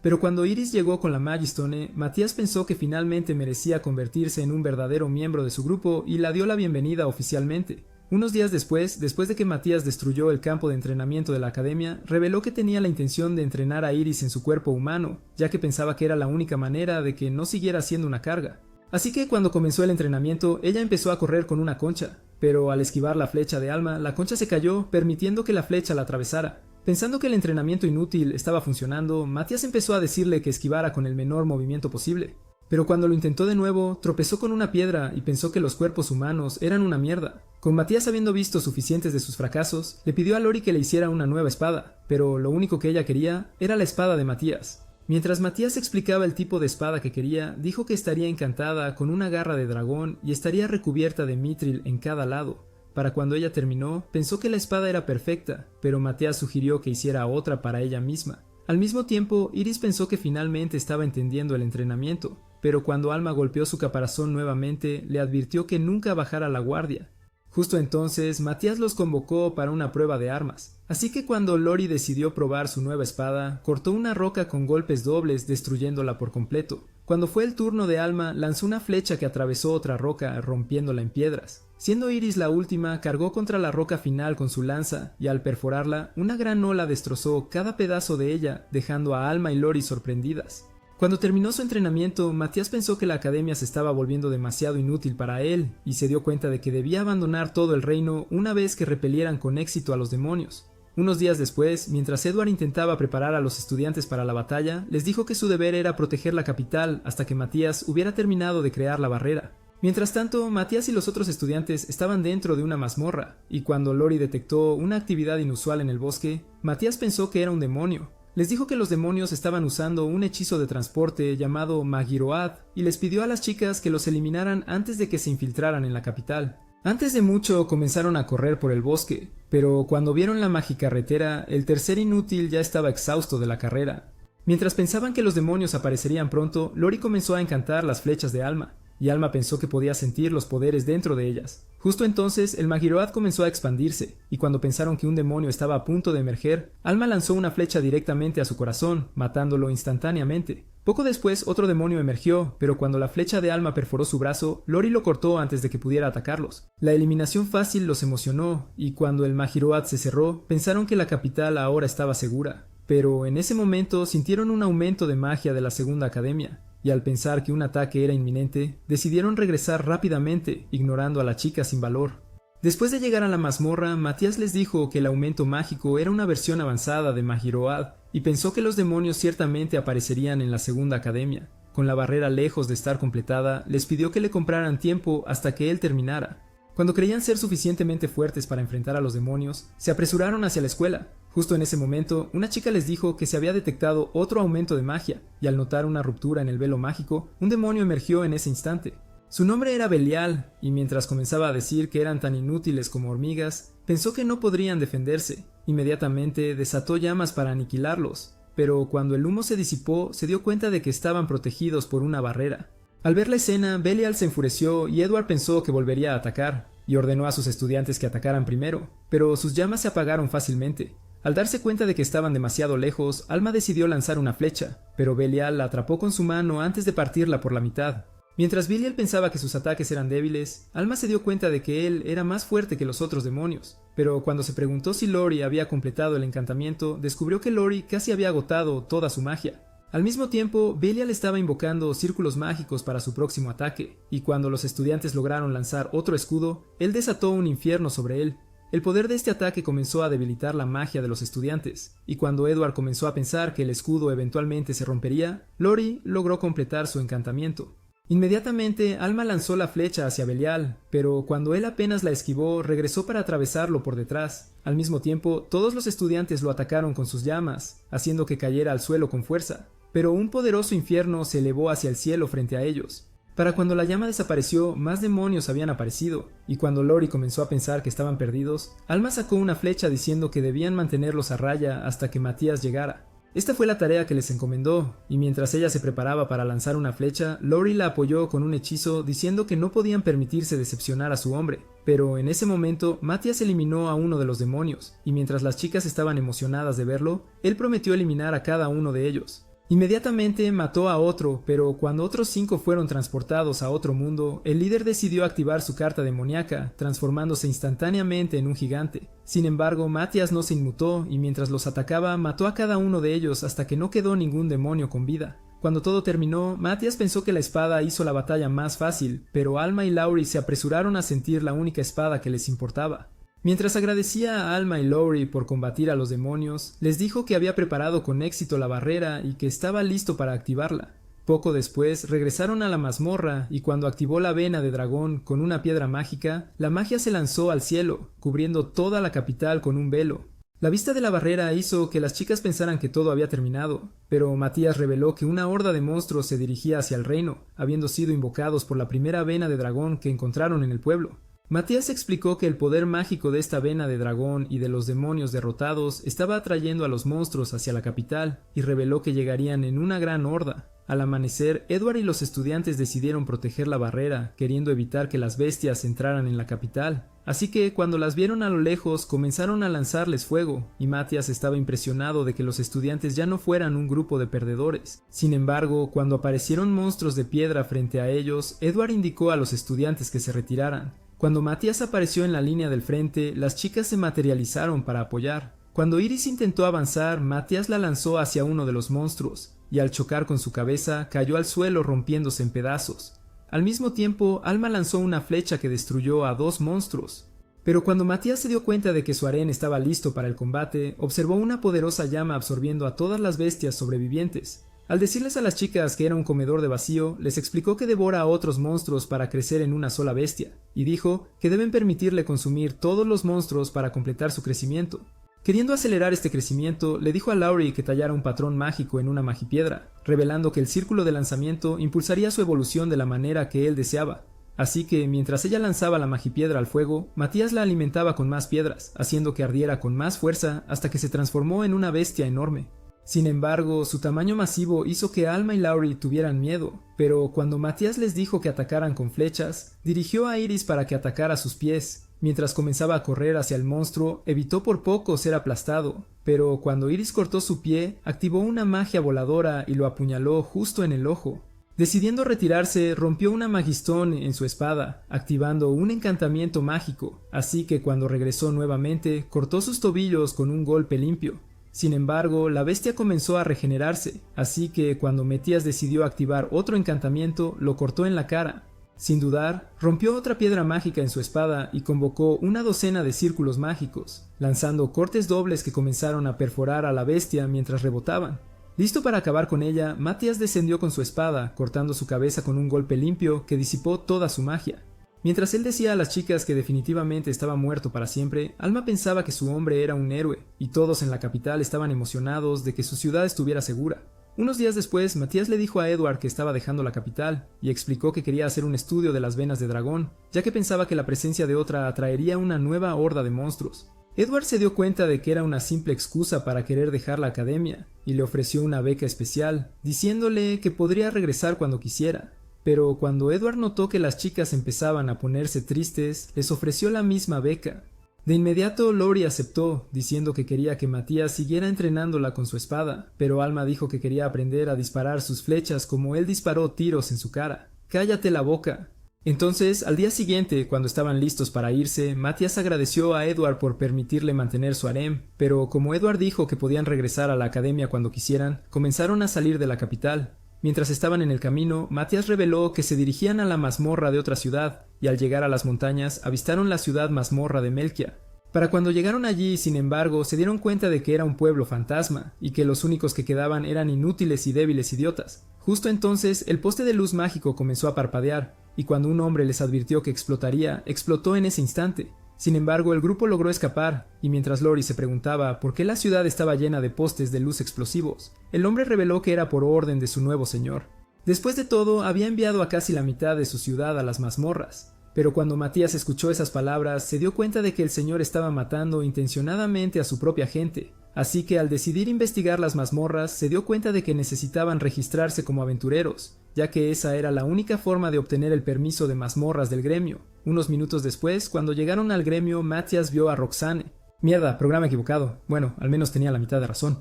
Pero cuando Iris llegó con la Magistone, Matías pensó que finalmente merecía convertirse en un verdadero miembro de su grupo y la dio la bienvenida oficialmente. Unos días después de que Matías destruyó el campo de entrenamiento de la academia, reveló que tenía la intención de entrenar a Iris en su cuerpo humano, ya que pensaba que era la única manera de que no siguiera siendo una carga. Así que cuando comenzó el entrenamiento, ella empezó a correr con una concha, pero al esquivar la flecha de Alma, la concha se cayó, permitiendo que la flecha la atravesara. Pensando que el entrenamiento inútil estaba funcionando, Matías empezó a decirle que esquivara con el menor movimiento posible. Pero cuando lo intentó de nuevo, tropezó con una piedra y pensó que los cuerpos humanos eran una mierda. Con Matías habiendo visto suficientes de sus fracasos, le pidió a Lori que le hiciera una nueva espada, pero lo único que ella quería era la espada de Matías. Mientras Matías explicaba el tipo de espada que quería, dijo que estaría encantada con una garra de dragón y estaría recubierta de mitril en cada lado. Para cuando ella terminó, pensó que la espada era perfecta, pero Matías sugirió que hiciera otra para ella misma. Al mismo tiempo, Iris pensó que finalmente estaba entendiendo el entrenamiento, pero cuando Alma golpeó su caparazón nuevamente, le advirtió que nunca bajara la guardia. Justo entonces, Matías los convocó para una prueba de armas, así que cuando Lori decidió probar su nueva espada, cortó una roca con golpes dobles, destruyéndola por completo. Cuando fue el turno de Alma, lanzó una flecha que atravesó otra roca, rompiéndola en piedras. Siendo Iris la última, cargó contra la roca final con su lanza y al perforarla, una gran ola destrozó cada pedazo de ella, dejando a Alma y Lori sorprendidas. Cuando terminó su entrenamiento, Matías pensó que la academia se estaba volviendo demasiado inútil para él y se dio cuenta de que debía abandonar todo el reino una vez que repelieran con éxito a los demonios. Unos días después, mientras Edward intentaba preparar a los estudiantes para la batalla, les dijo que su deber era proteger la capital hasta que Matías hubiera terminado de crear la barrera. Mientras tanto, Matías y los otros estudiantes estaban dentro de una mazmorra, y cuando Lori detectó una actividad inusual en el bosque, Matías pensó que era un demonio. Les dijo que los demonios estaban usando un hechizo de transporte llamado Magiroad, y les pidió a las chicas que los eliminaran antes de que se infiltraran en la capital. Antes de mucho comenzaron a correr por el bosque, pero cuando vieron la magicarretera, el tercer inútil ya estaba exhausto de la carrera. Mientras pensaban que los demonios aparecerían pronto, Lori comenzó a encantar las flechas de Alma, y Alma pensó que podía sentir los poderes dentro de ellas. Justo entonces, el Magiroad comenzó a expandirse, y cuando pensaron que un demonio estaba a punto de emerger, Alma lanzó una flecha directamente a su corazón, matándolo instantáneamente. Poco después, otro demonio emergió, pero cuando la flecha de Alma perforó su brazo, Lori lo cortó antes de que pudiera atacarlos. La eliminación fácil los emocionó, y cuando el Magiroad se cerró, pensaron que la capital ahora estaba segura. Pero en ese momento sintieron un aumento de magia de la segunda academia, y al pensar que un ataque era inminente, decidieron regresar rápidamente, ignorando a la chica sin valor. Después de llegar a la mazmorra, Matías les dijo que el aumento mágico era una versión avanzada de Magiroad, y pensó que los demonios ciertamente aparecerían en la segunda academia. Con la barrera lejos de estar completada, les pidió que le compraran tiempo hasta que él terminara. Cuando creían ser suficientemente fuertes para enfrentar a los demonios, se apresuraron hacia la escuela. Justo en ese momento, una chica les dijo que se había detectado otro aumento de magia, y al notar una ruptura en el velo mágico, un demonio emergió en ese instante. Su nombre era Belial, y mientras comenzaba a decir que eran tan inútiles como hormigas, pensó que no podrían defenderse. Inmediatamente desató llamas para aniquilarlos, pero cuando el humo se disipó, se dio cuenta de que estaban protegidos por una barrera. Al ver la escena, Belial se enfureció y Edward pensó que volvería a atacar, y ordenó a sus estudiantes que atacaran primero, pero sus llamas se apagaron fácilmente. Al darse cuenta de que estaban demasiado lejos, Alma decidió lanzar una flecha, pero Belial la atrapó con su mano antes de partirla por la mitad. Mientras Belial pensaba que sus ataques eran débiles, Alma se dio cuenta de que él era más fuerte que los otros demonios, pero cuando se preguntó si Lori había completado el encantamiento, descubrió que Lori casi había agotado toda su magia. Al mismo tiempo, Belial estaba invocando círculos mágicos para su próximo ataque, y cuando los estudiantes lograron lanzar otro escudo, él desató un infierno sobre él. El poder de este ataque comenzó a debilitar la magia de los estudiantes, y cuando Edward comenzó a pensar que el escudo eventualmente se rompería, Lori logró completar su encantamiento. Inmediatamente, Alma lanzó la flecha hacia Belial, pero cuando él apenas la esquivó, regresó para atravesarlo por detrás. Al mismo tiempo, todos los estudiantes lo atacaron con sus llamas, haciendo que cayera al suelo con fuerza, pero un poderoso infierno se elevó hacia el cielo frente a ellos. Para cuando la llama desapareció, más demonios habían aparecido, y cuando Lori comenzó a pensar que estaban perdidos, Alma sacó una flecha diciendo que debían mantenerlos a raya hasta que Matías llegara. Esta fue la tarea que les encomendó, y mientras ella se preparaba para lanzar una flecha, Lori la apoyó con un hechizo diciendo que no podían permitirse decepcionar a su hombre. Pero en ese momento, Matías eliminó a uno de los demonios, y mientras las chicas estaban emocionadas de verlo, él prometió eliminar a cada uno de ellos. Inmediatamente mató a otro, pero cuando otros 5 fueron transportados a otro mundo, el líder decidió activar su carta demoníaca, transformándose instantáneamente en un gigante. Sin embargo, Matías no se inmutó y mientras los atacaba, mató a cada uno de ellos hasta que no quedó ningún demonio con vida. Cuando todo terminó, Matías pensó que la espada hizo la batalla más fácil, pero Alma y Laurie se apresuraron a sentir la única espada que les importaba. Mientras agradecía a Alma y Lori por combatir a los demonios, les dijo que había preparado con éxito la barrera y que estaba listo para activarla. Poco después regresaron a la mazmorra y cuando activó la vena de dragón con una piedra mágica, la magia se lanzó al cielo, cubriendo toda la capital con un velo. La vista de la barrera hizo que las chicas pensaran que todo había terminado, pero Matías reveló que una horda de monstruos se dirigía hacia el reino, habiendo sido invocados por la primera vena de dragón que encontraron en el pueblo. Matías explicó que el poder mágico de esta vena de dragón y de los demonios derrotados estaba atrayendo a los monstruos hacia la capital, y reveló que llegarían en una gran horda. Al amanecer, Edward y los estudiantes decidieron proteger la barrera, queriendo evitar que las bestias entraran en la capital. Así que cuando las vieron a lo lejos, comenzaron a lanzarles fuego, y Matías estaba impresionado de que los estudiantes ya no fueran un grupo de perdedores. Sin embargo, cuando aparecieron monstruos de piedra frente a ellos, Edward indicó a los estudiantes que se retiraran. Cuando Matías apareció en la línea del frente, las chicas se materializaron para apoyar. Cuando Iris intentó avanzar, Matías la lanzó hacia uno de los monstruos, y al chocar con su cabeza, cayó al suelo rompiéndose en pedazos. Al mismo tiempo, Alma lanzó una flecha que destruyó a 2 monstruos. Pero cuando Matías se dio cuenta de que su harén estaba listo para el combate, observó una poderosa llama absorbiendo a todas las bestias sobrevivientes. Al decirles a las chicas que era un comedor de vacío, les explicó que devora a otros monstruos para crecer en una sola bestia, y dijo que deben permitirle consumir todos los monstruos para completar su crecimiento. Queriendo acelerar este crecimiento, le dijo a Laurie que tallara un patrón mágico en una magipiedra, revelando que el círculo de lanzamiento impulsaría su evolución de la manera que él deseaba. Así que, mientras ella lanzaba la magipiedra al fuego, Matías la alimentaba con más piedras, haciendo que ardiera con más fuerza hasta que se transformó en una bestia enorme. Sin embargo, su tamaño masivo hizo que Alma y Laurie tuvieran miedo, pero cuando Matías les dijo que atacaran con flechas, dirigió a Iris para que atacara sus pies. Mientras comenzaba a correr hacia el monstruo, evitó por poco ser aplastado, pero cuando Iris cortó su pie, activó una magia voladora y lo apuñaló justo en el ojo. Decidiendo retirarse, rompió una magistón en su espada, activando un encantamiento mágico, así que cuando regresó nuevamente, cortó sus tobillos con un golpe limpio. Sin embargo, la bestia comenzó a regenerarse, así que cuando Matías decidió activar otro encantamiento, lo cortó en la cara. Sin dudar, rompió otra piedra mágica en su espada y convocó una docena de círculos mágicos, lanzando cortes dobles que comenzaron a perforar a la bestia mientras rebotaban. Listo para acabar con ella, Matías descendió con su espada, cortando su cabeza con un golpe limpio que disipó toda su magia. Mientras él decía a las chicas que definitivamente estaba muerto para siempre, Alma pensaba que su hombre era un héroe, y todos en la capital estaban emocionados de que su ciudad estuviera segura. Unos días después, Matías le dijo a Edward que estaba dejando la capital, y explicó que quería hacer un estudio de las venas de dragón, ya que pensaba que la presencia de otra atraería una nueva horda de monstruos. Edward se dio cuenta de que era una simple excusa para querer dejar la academia, y le ofreció una beca especial, diciéndole que podría regresar cuando quisiera. Pero cuando Edward notó que las chicas empezaban a ponerse tristes, les ofreció la misma beca. De inmediato Laurie aceptó, diciendo que quería que Matías siguiera entrenándola con su espada, pero Alma dijo que quería aprender a disparar sus flechas como él disparó tiros en su cara. ¡Cállate la boca! Entonces, al día siguiente, cuando estaban listos para irse, Matías agradeció a Edward por permitirle mantener su harem, pero como Edward dijo que podían regresar a la academia cuando quisieran, comenzaron a salir de la capital. Mientras estaban en el camino, Matías reveló que se dirigían a la mazmorra de otra ciudad, y al llegar a las montañas avistaron la ciudad mazmorra de Melkia. Para cuando llegaron allí, sin embargo, se dieron cuenta de que era un pueblo fantasma, y que los únicos que quedaban eran inútiles y débiles idiotas. Justo entonces, el poste de luz mágico comenzó a parpadear, y cuando un hombre les advirtió que explotaría, explotó en ese instante. Sin embargo, el grupo logró escapar, y mientras Laurie se preguntaba por qué la ciudad estaba llena de postes de luz explosivos, el hombre reveló que era por orden de su nuevo señor. Después de todo, había enviado a casi la mitad de su ciudad a las mazmorras. Pero cuando Matías escuchó esas palabras, se dio cuenta de que el señor estaba matando intencionadamente a su propia gente. Así que al decidir investigar las mazmorras, se dio cuenta de que necesitaban registrarse como aventureros, ya que esa era la única forma de obtener el permiso de mazmorras del gremio. Unos minutos después, cuando llegaron al gremio, Matías vio a Roxane. Mierda, programa equivocado. Bueno, al menos tenía la mitad de razón.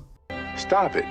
Stop it.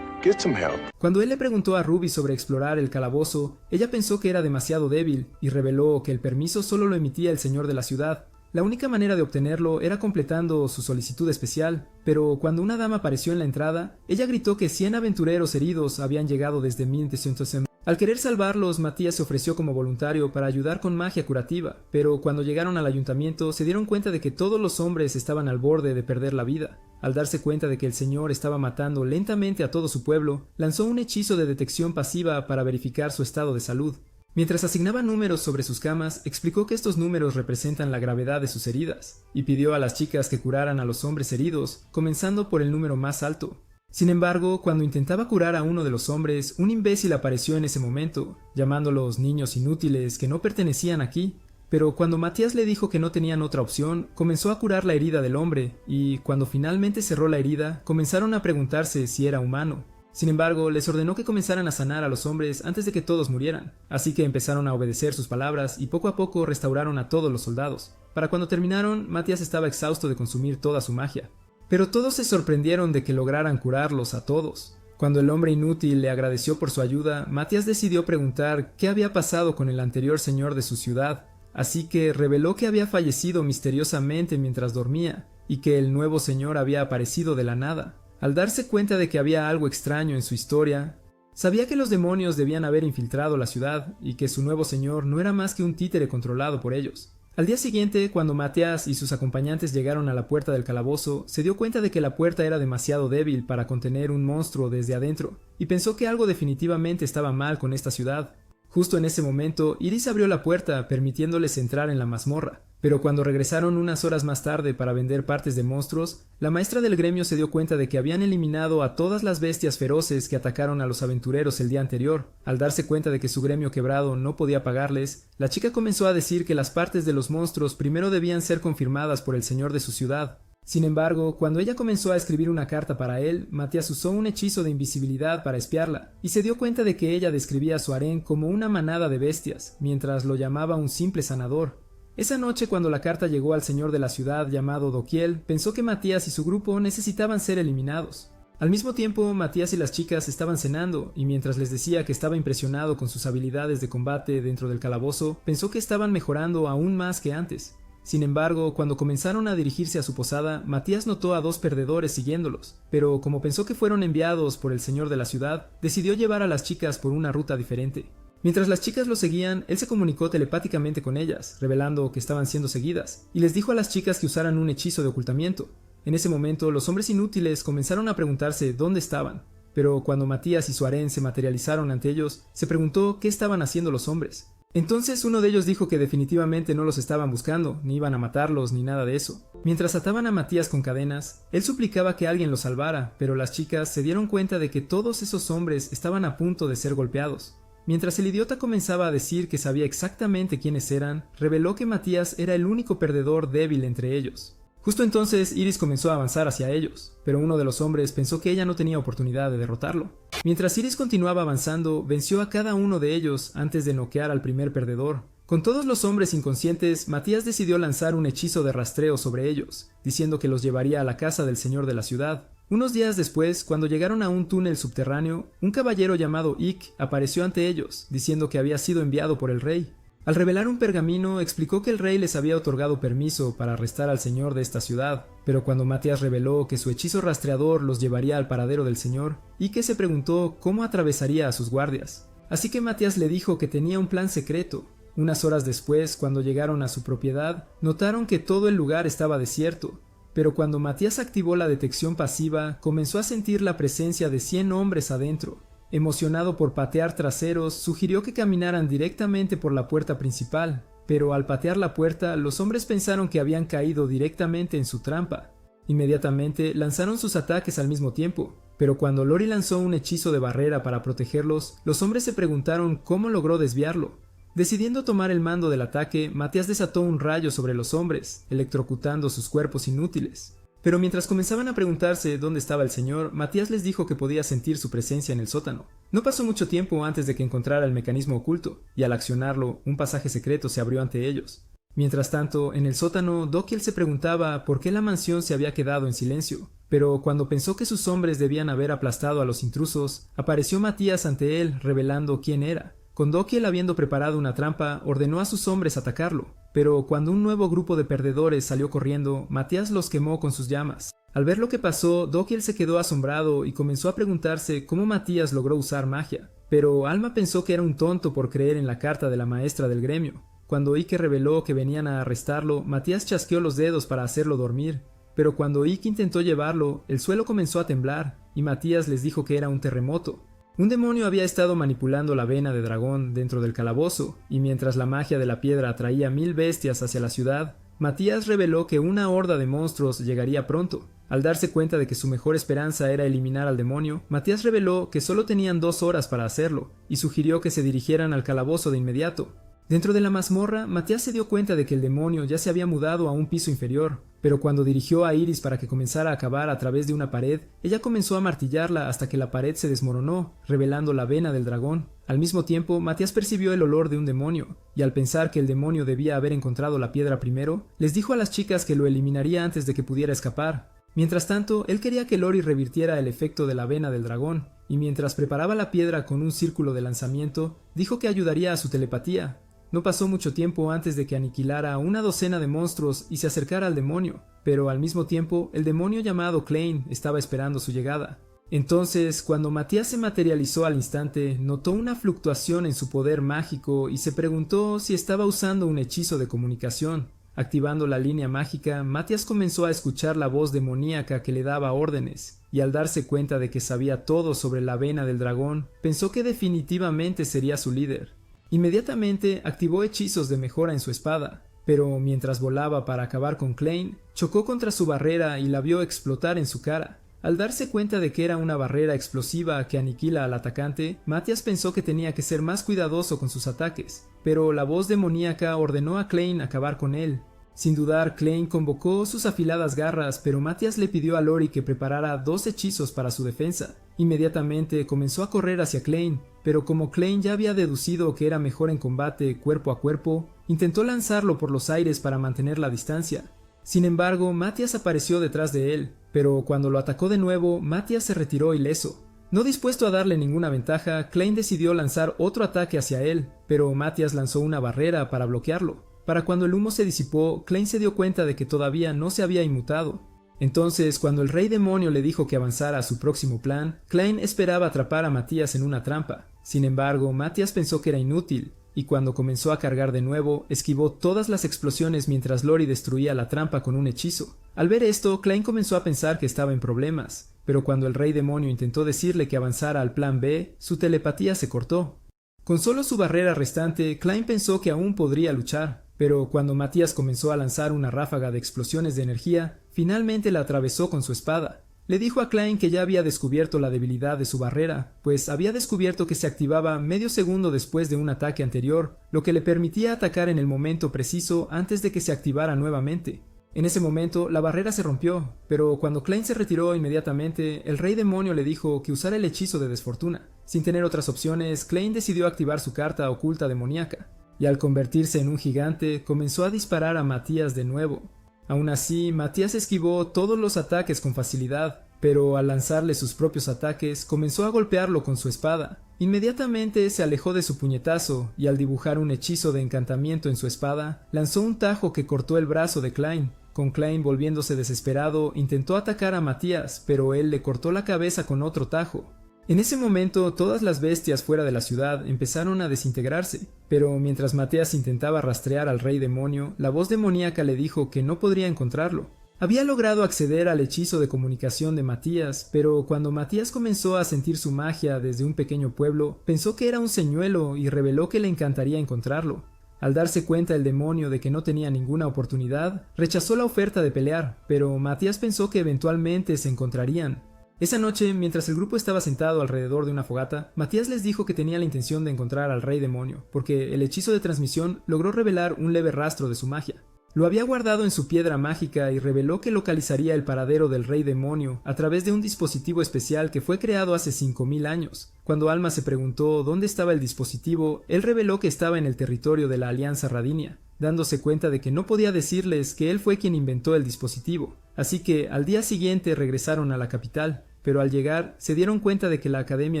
Get some help. Cuando él le preguntó a Ruby sobre explorar el calabozo, ella pensó que era demasiado débil y reveló que el permiso solo lo emitía el señor de la ciudad. La única manera de obtenerlo era completando su solicitud especial, pero cuando una dama apareció en la entrada, ella gritó que 100 aventureros heridos habían llegado desde 1300. Al querer salvarlos, Matías se ofreció como voluntario para ayudar con magia curativa, pero cuando llegaron al ayuntamiento se dieron cuenta de que todos los hombres estaban al borde de perder la vida. Al darse cuenta de que el señor estaba matando lentamente a todo su pueblo, lanzó un hechizo de detección pasiva para verificar su estado de salud. Mientras asignaba números sobre sus camas, explicó que estos números representan la gravedad de sus heridas, y pidió a las chicas que curaran a los hombres heridos, comenzando por el número más alto. Sin embargo, cuando intentaba curar a uno de los hombres, un imbécil apareció en ese momento, llamándolos niños inútiles que no pertenecían aquí. Pero cuando Matías le dijo que no tenían otra opción, comenzó a curar la herida del hombre, y cuando finalmente cerró la herida, comenzaron a preguntarse si era humano. Sin embargo, les ordenó que comenzaran a sanar a los hombres antes de que todos murieran, así que empezaron a obedecer sus palabras y poco a poco restauraron a todos los soldados. Para cuando terminaron, Matías estaba exhausto de consumir toda su magia. Pero todos se sorprendieron de que lograran curarlos a todos. Cuando el hombre inútil le agradeció por su ayuda, Matías decidió preguntar qué había pasado con el anterior señor de su ciudad. así que reveló que había fallecido misteriosamente mientras dormía y que el nuevo señor había aparecido de la nada. Al darse cuenta de que había algo extraño en su historia, sabía que los demonios debían haber infiltrado la ciudad y que su nuevo señor no era más que un títere controlado por ellos. Al día siguiente, cuando Matías y sus acompañantes llegaron a la puerta del calabozo, se dio cuenta de que la puerta era demasiado débil para contener un monstruo desde adentro, y pensó que algo definitivamente estaba mal con esta ciudad. Justo en ese momento, Iris abrió la puerta, permitiéndoles entrar en la mazmorra. Pero cuando regresaron unas horas más tarde para vender partes de monstruos, la maestra del gremio se dio cuenta de que habían eliminado a todas las bestias feroces que atacaron a los aventureros el día anterior. Al darse cuenta de que su gremio quebrado no podía pagarles, la chica comenzó a decir que las partes de los monstruos primero debían ser confirmadas por el señor de su ciudad. Sin embargo, cuando ella comenzó a escribir una carta para él, Matías usó un hechizo de invisibilidad para espiarla, y se dio cuenta de que ella describía a su harén como una manada de bestias, mientras lo llamaba un simple sanador. Esa noche, cuando la carta llegó al señor de la ciudad llamado Doquiel, pensó que Matías y su grupo necesitaban ser eliminados. Al mismo tiempo, Matías y las chicas estaban cenando, y mientras les decía que estaba impresionado con sus habilidades de combate dentro del calabozo, pensó que estaban mejorando aún más que antes. Sin embargo, cuando comenzaron a dirigirse a su posada, Matías notó a 2 perdedores siguiéndolos, pero como pensó que fueron enviados por el señor de la ciudad, decidió llevar a las chicas por una ruta diferente. Mientras las chicas lo seguían, él se comunicó telepáticamente con ellas, revelando que estaban siendo seguidas, y les dijo a las chicas que usaran un hechizo de ocultamiento. En ese momento, los hombres inútiles comenzaron a preguntarse dónde estaban, pero cuando Matías y su harén se materializaron ante ellos, se preguntó qué estaban haciendo los hombres. Entonces uno de ellos dijo que definitivamente no los estaban buscando, ni iban a matarlos, ni nada de eso. Mientras ataban a Matías con cadenas, él suplicaba que alguien lo salvara, pero las chicas se dieron cuenta de que todos esos hombres estaban a punto de ser golpeados. Mientras el idiota comenzaba a decir que sabía exactamente quiénes eran, reveló que Matías era el único perdedor débil entre ellos. Justo entonces Iris comenzó a avanzar hacia ellos, pero uno de los hombres pensó que ella no tenía oportunidad de derrotarlo. Mientras Iris continuaba avanzando, venció a cada uno de ellos antes de noquear al primer perdedor. Con todos los hombres inconscientes, Matías decidió lanzar un hechizo de rastreo sobre ellos, diciendo que los llevaría a la casa del señor de la ciudad. Unos días después, cuando llegaron a un túnel subterráneo, un caballero llamado Ik apareció ante ellos, diciendo que había sido enviado por el rey. Al revelar un pergamino, explicó que el rey les había otorgado permiso para arrestar al señor de esta ciudad, pero cuando Matías reveló que su hechizo rastreador los llevaría al paradero del señor, Ike se preguntó cómo atravesaría a sus guardias. Así que Matías le dijo que tenía un plan secreto. Unas horas después, cuando llegaron a su propiedad, notaron que todo el lugar estaba desierto, pero cuando Matías activó la detección pasiva, comenzó a sentir la presencia de 100 hombres adentro. Emocionado por patear traseros, sugirió que caminaran directamente por la puerta principal, pero al patear la puerta, los hombres pensaron que habían caído directamente en su trampa. Inmediatamente lanzaron sus ataques al mismo tiempo, pero cuando Lori lanzó un hechizo de barrera para protegerlos, los hombres se preguntaron cómo logró desviarlo. Decidiendo tomar el mando del ataque, Matías desató un rayo sobre los hombres, electrocutando sus cuerpos inútiles. Pero mientras comenzaban a preguntarse dónde estaba el señor, Matías les dijo que podía sentir su presencia en el sótano. No pasó mucho tiempo antes de que encontrara el mecanismo oculto, y al accionarlo, un pasaje secreto se abrió ante ellos. Mientras tanto, en el sótano, Doquiel se preguntaba por qué la mansión se había quedado en silencio. Pero cuando pensó que sus hombres debían haber aplastado a los intrusos, apareció Matías ante él, revelando quién era. Con Doquiel habiendo preparado una trampa, ordenó a sus hombres atacarlo, pero cuando un nuevo grupo de perdedores salió corriendo, Matías los quemó con sus llamas. Al ver lo que pasó, Doquiel se quedó asombrado y comenzó a preguntarse cómo Matías logró usar magia, pero Alma pensó que era un tonto por creer en la carta de la maestra del gremio. Cuando Ike reveló que venían a arrestarlo, Matías chasqueó los dedos para hacerlo dormir, pero cuando Ike intentó llevarlo, el suelo comenzó a temblar, y Matías les dijo que era un terremoto. Un demonio había estado manipulando la vena de dragón dentro del calabozo, y mientras la magia de la piedra atraía 1000 bestias hacia la ciudad, Matías reveló que una horda de monstruos llegaría pronto. Al darse cuenta de que su mejor esperanza era eliminar al demonio, Matías reveló que solo tenían 2 horas para hacerlo, y sugirió que se dirigieran al calabozo de inmediato. Dentro de la mazmorra, Matías se dio cuenta de que el demonio ya se había mudado a un piso inferior, pero cuando dirigió a Iris para que comenzara a cavar a través de una pared, ella comenzó a martillarla hasta que la pared se desmoronó, revelando la vena del dragón. Al mismo tiempo, Matías percibió el olor de un demonio, y al pensar que el demonio debía haber encontrado la piedra primero, les dijo a las chicas que lo eliminaría antes de que pudiera escapar. Mientras tanto, él quería que Lori revirtiera el efecto de la vena del dragón, y mientras preparaba la piedra con un círculo de lanzamiento, dijo que ayudaría a su telepatía. No pasó mucho tiempo antes de que aniquilara a una docena de monstruos y se acercara al demonio, pero al mismo tiempo el demonio llamado Klein estaba esperando su llegada. Entonces, cuando Matías se materializó al instante, notó una fluctuación en su poder mágico y se preguntó si estaba usando un hechizo de comunicación. Activando la línea mágica, Matías comenzó a escuchar la voz demoníaca que le daba órdenes, y al darse cuenta de que sabía todo sobre la vena del dragón, pensó que definitivamente sería su líder. Inmediatamente activó hechizos de mejora en su espada, pero mientras volaba para acabar con Klein, chocó contra su barrera y la vio explotar en su cara. Al darse cuenta de que era una barrera explosiva que aniquila al atacante, Matías pensó que tenía que ser más cuidadoso con sus ataques, pero la voz demoníaca ordenó a Klein acabar con él. Sin dudar, Klein convocó sus afiladas garras, pero Matías le pidió a Lori que preparara 2 hechizos para su defensa. Inmediatamente comenzó a correr hacia Klein, pero como Klein ya había deducido que era mejor en combate cuerpo a cuerpo, intentó lanzarlo por los aires para mantener la distancia. Sin embargo, Matías apareció detrás de él, pero cuando lo atacó de nuevo, Matías se retiró ileso. No dispuesto a darle ninguna ventaja, Klein decidió lanzar otro ataque hacia él, pero Matías lanzó una barrera para bloquearlo. Para cuando el humo se disipó, Klein se dio cuenta de que todavía no se había inmutado. Entonces, cuando el rey demonio le dijo que avanzara a su próximo plan, Klein esperaba atrapar a Matías en una trampa. Sin embargo, Matías pensó que era inútil, y cuando comenzó a cargar de nuevo, esquivó todas las explosiones mientras Lori destruía la trampa con un hechizo. Al ver esto, Klein comenzó a pensar que estaba en problemas, pero cuando el rey demonio intentó decirle que avanzara al plan B, su telepatía se cortó. Con solo su barrera restante, Klein pensó que aún podría luchar, pero cuando Matías comenzó a lanzar una ráfaga de explosiones de energía, finalmente la atravesó con su espada. Le dijo a Klein que ya había descubierto la debilidad de su barrera, pues había descubierto que se activaba medio segundo después de un ataque anterior, lo que le permitía atacar en el momento preciso antes de que se activara nuevamente. En ese momento, la barrera se rompió, pero cuando Klein se retiró inmediatamente, el rey demonio le dijo que usara el hechizo de desfortuna. Sin tener otras opciones, Klein decidió activar su carta oculta demoníaca, y al convertirse en un gigante, comenzó a disparar a Matías de nuevo. Aún así, Matías esquivó todos los ataques con facilidad, pero al lanzarle sus propios ataques, comenzó a golpearlo con su espada. Inmediatamente se alejó de su puñetazo, y al dibujar un hechizo de encantamiento en su espada, lanzó un tajo que cortó el brazo de Klein. Con Klein volviéndose desesperado, intentó atacar a Matías, pero él le cortó la cabeza con otro tajo. En ese momento, todas las bestias fuera de la ciudad empezaron a desintegrarse, pero mientras Matías intentaba rastrear al rey demonio, la voz demoníaca le dijo que no podría encontrarlo. Había logrado acceder al hechizo de comunicación de Matías, pero cuando Matías comenzó a sentir su magia desde un pequeño pueblo, pensó que era un señuelo y reveló que le encantaría encontrarlo. Al darse cuenta el demonio de que no tenía ninguna oportunidad, rechazó la oferta de pelear, pero Matías pensó que eventualmente se encontrarían. Esa noche, mientras el grupo estaba sentado alrededor de una fogata, Matías les dijo que tenía la intención de encontrar al rey demonio, porque el hechizo de transmisión logró revelar un leve rastro de su magia. Lo había guardado en su piedra mágica y reveló que localizaría el paradero del rey demonio a través de un dispositivo especial que fue creado hace 5000 años. Cuando Alma se preguntó dónde estaba el dispositivo, él reveló que estaba en el territorio de la Alianza Radinia, dándose cuenta de que no podía decirles que él fue quien inventó el dispositivo. Así que al día siguiente regresaron a la capital, pero al llegar se dieron cuenta de que la academia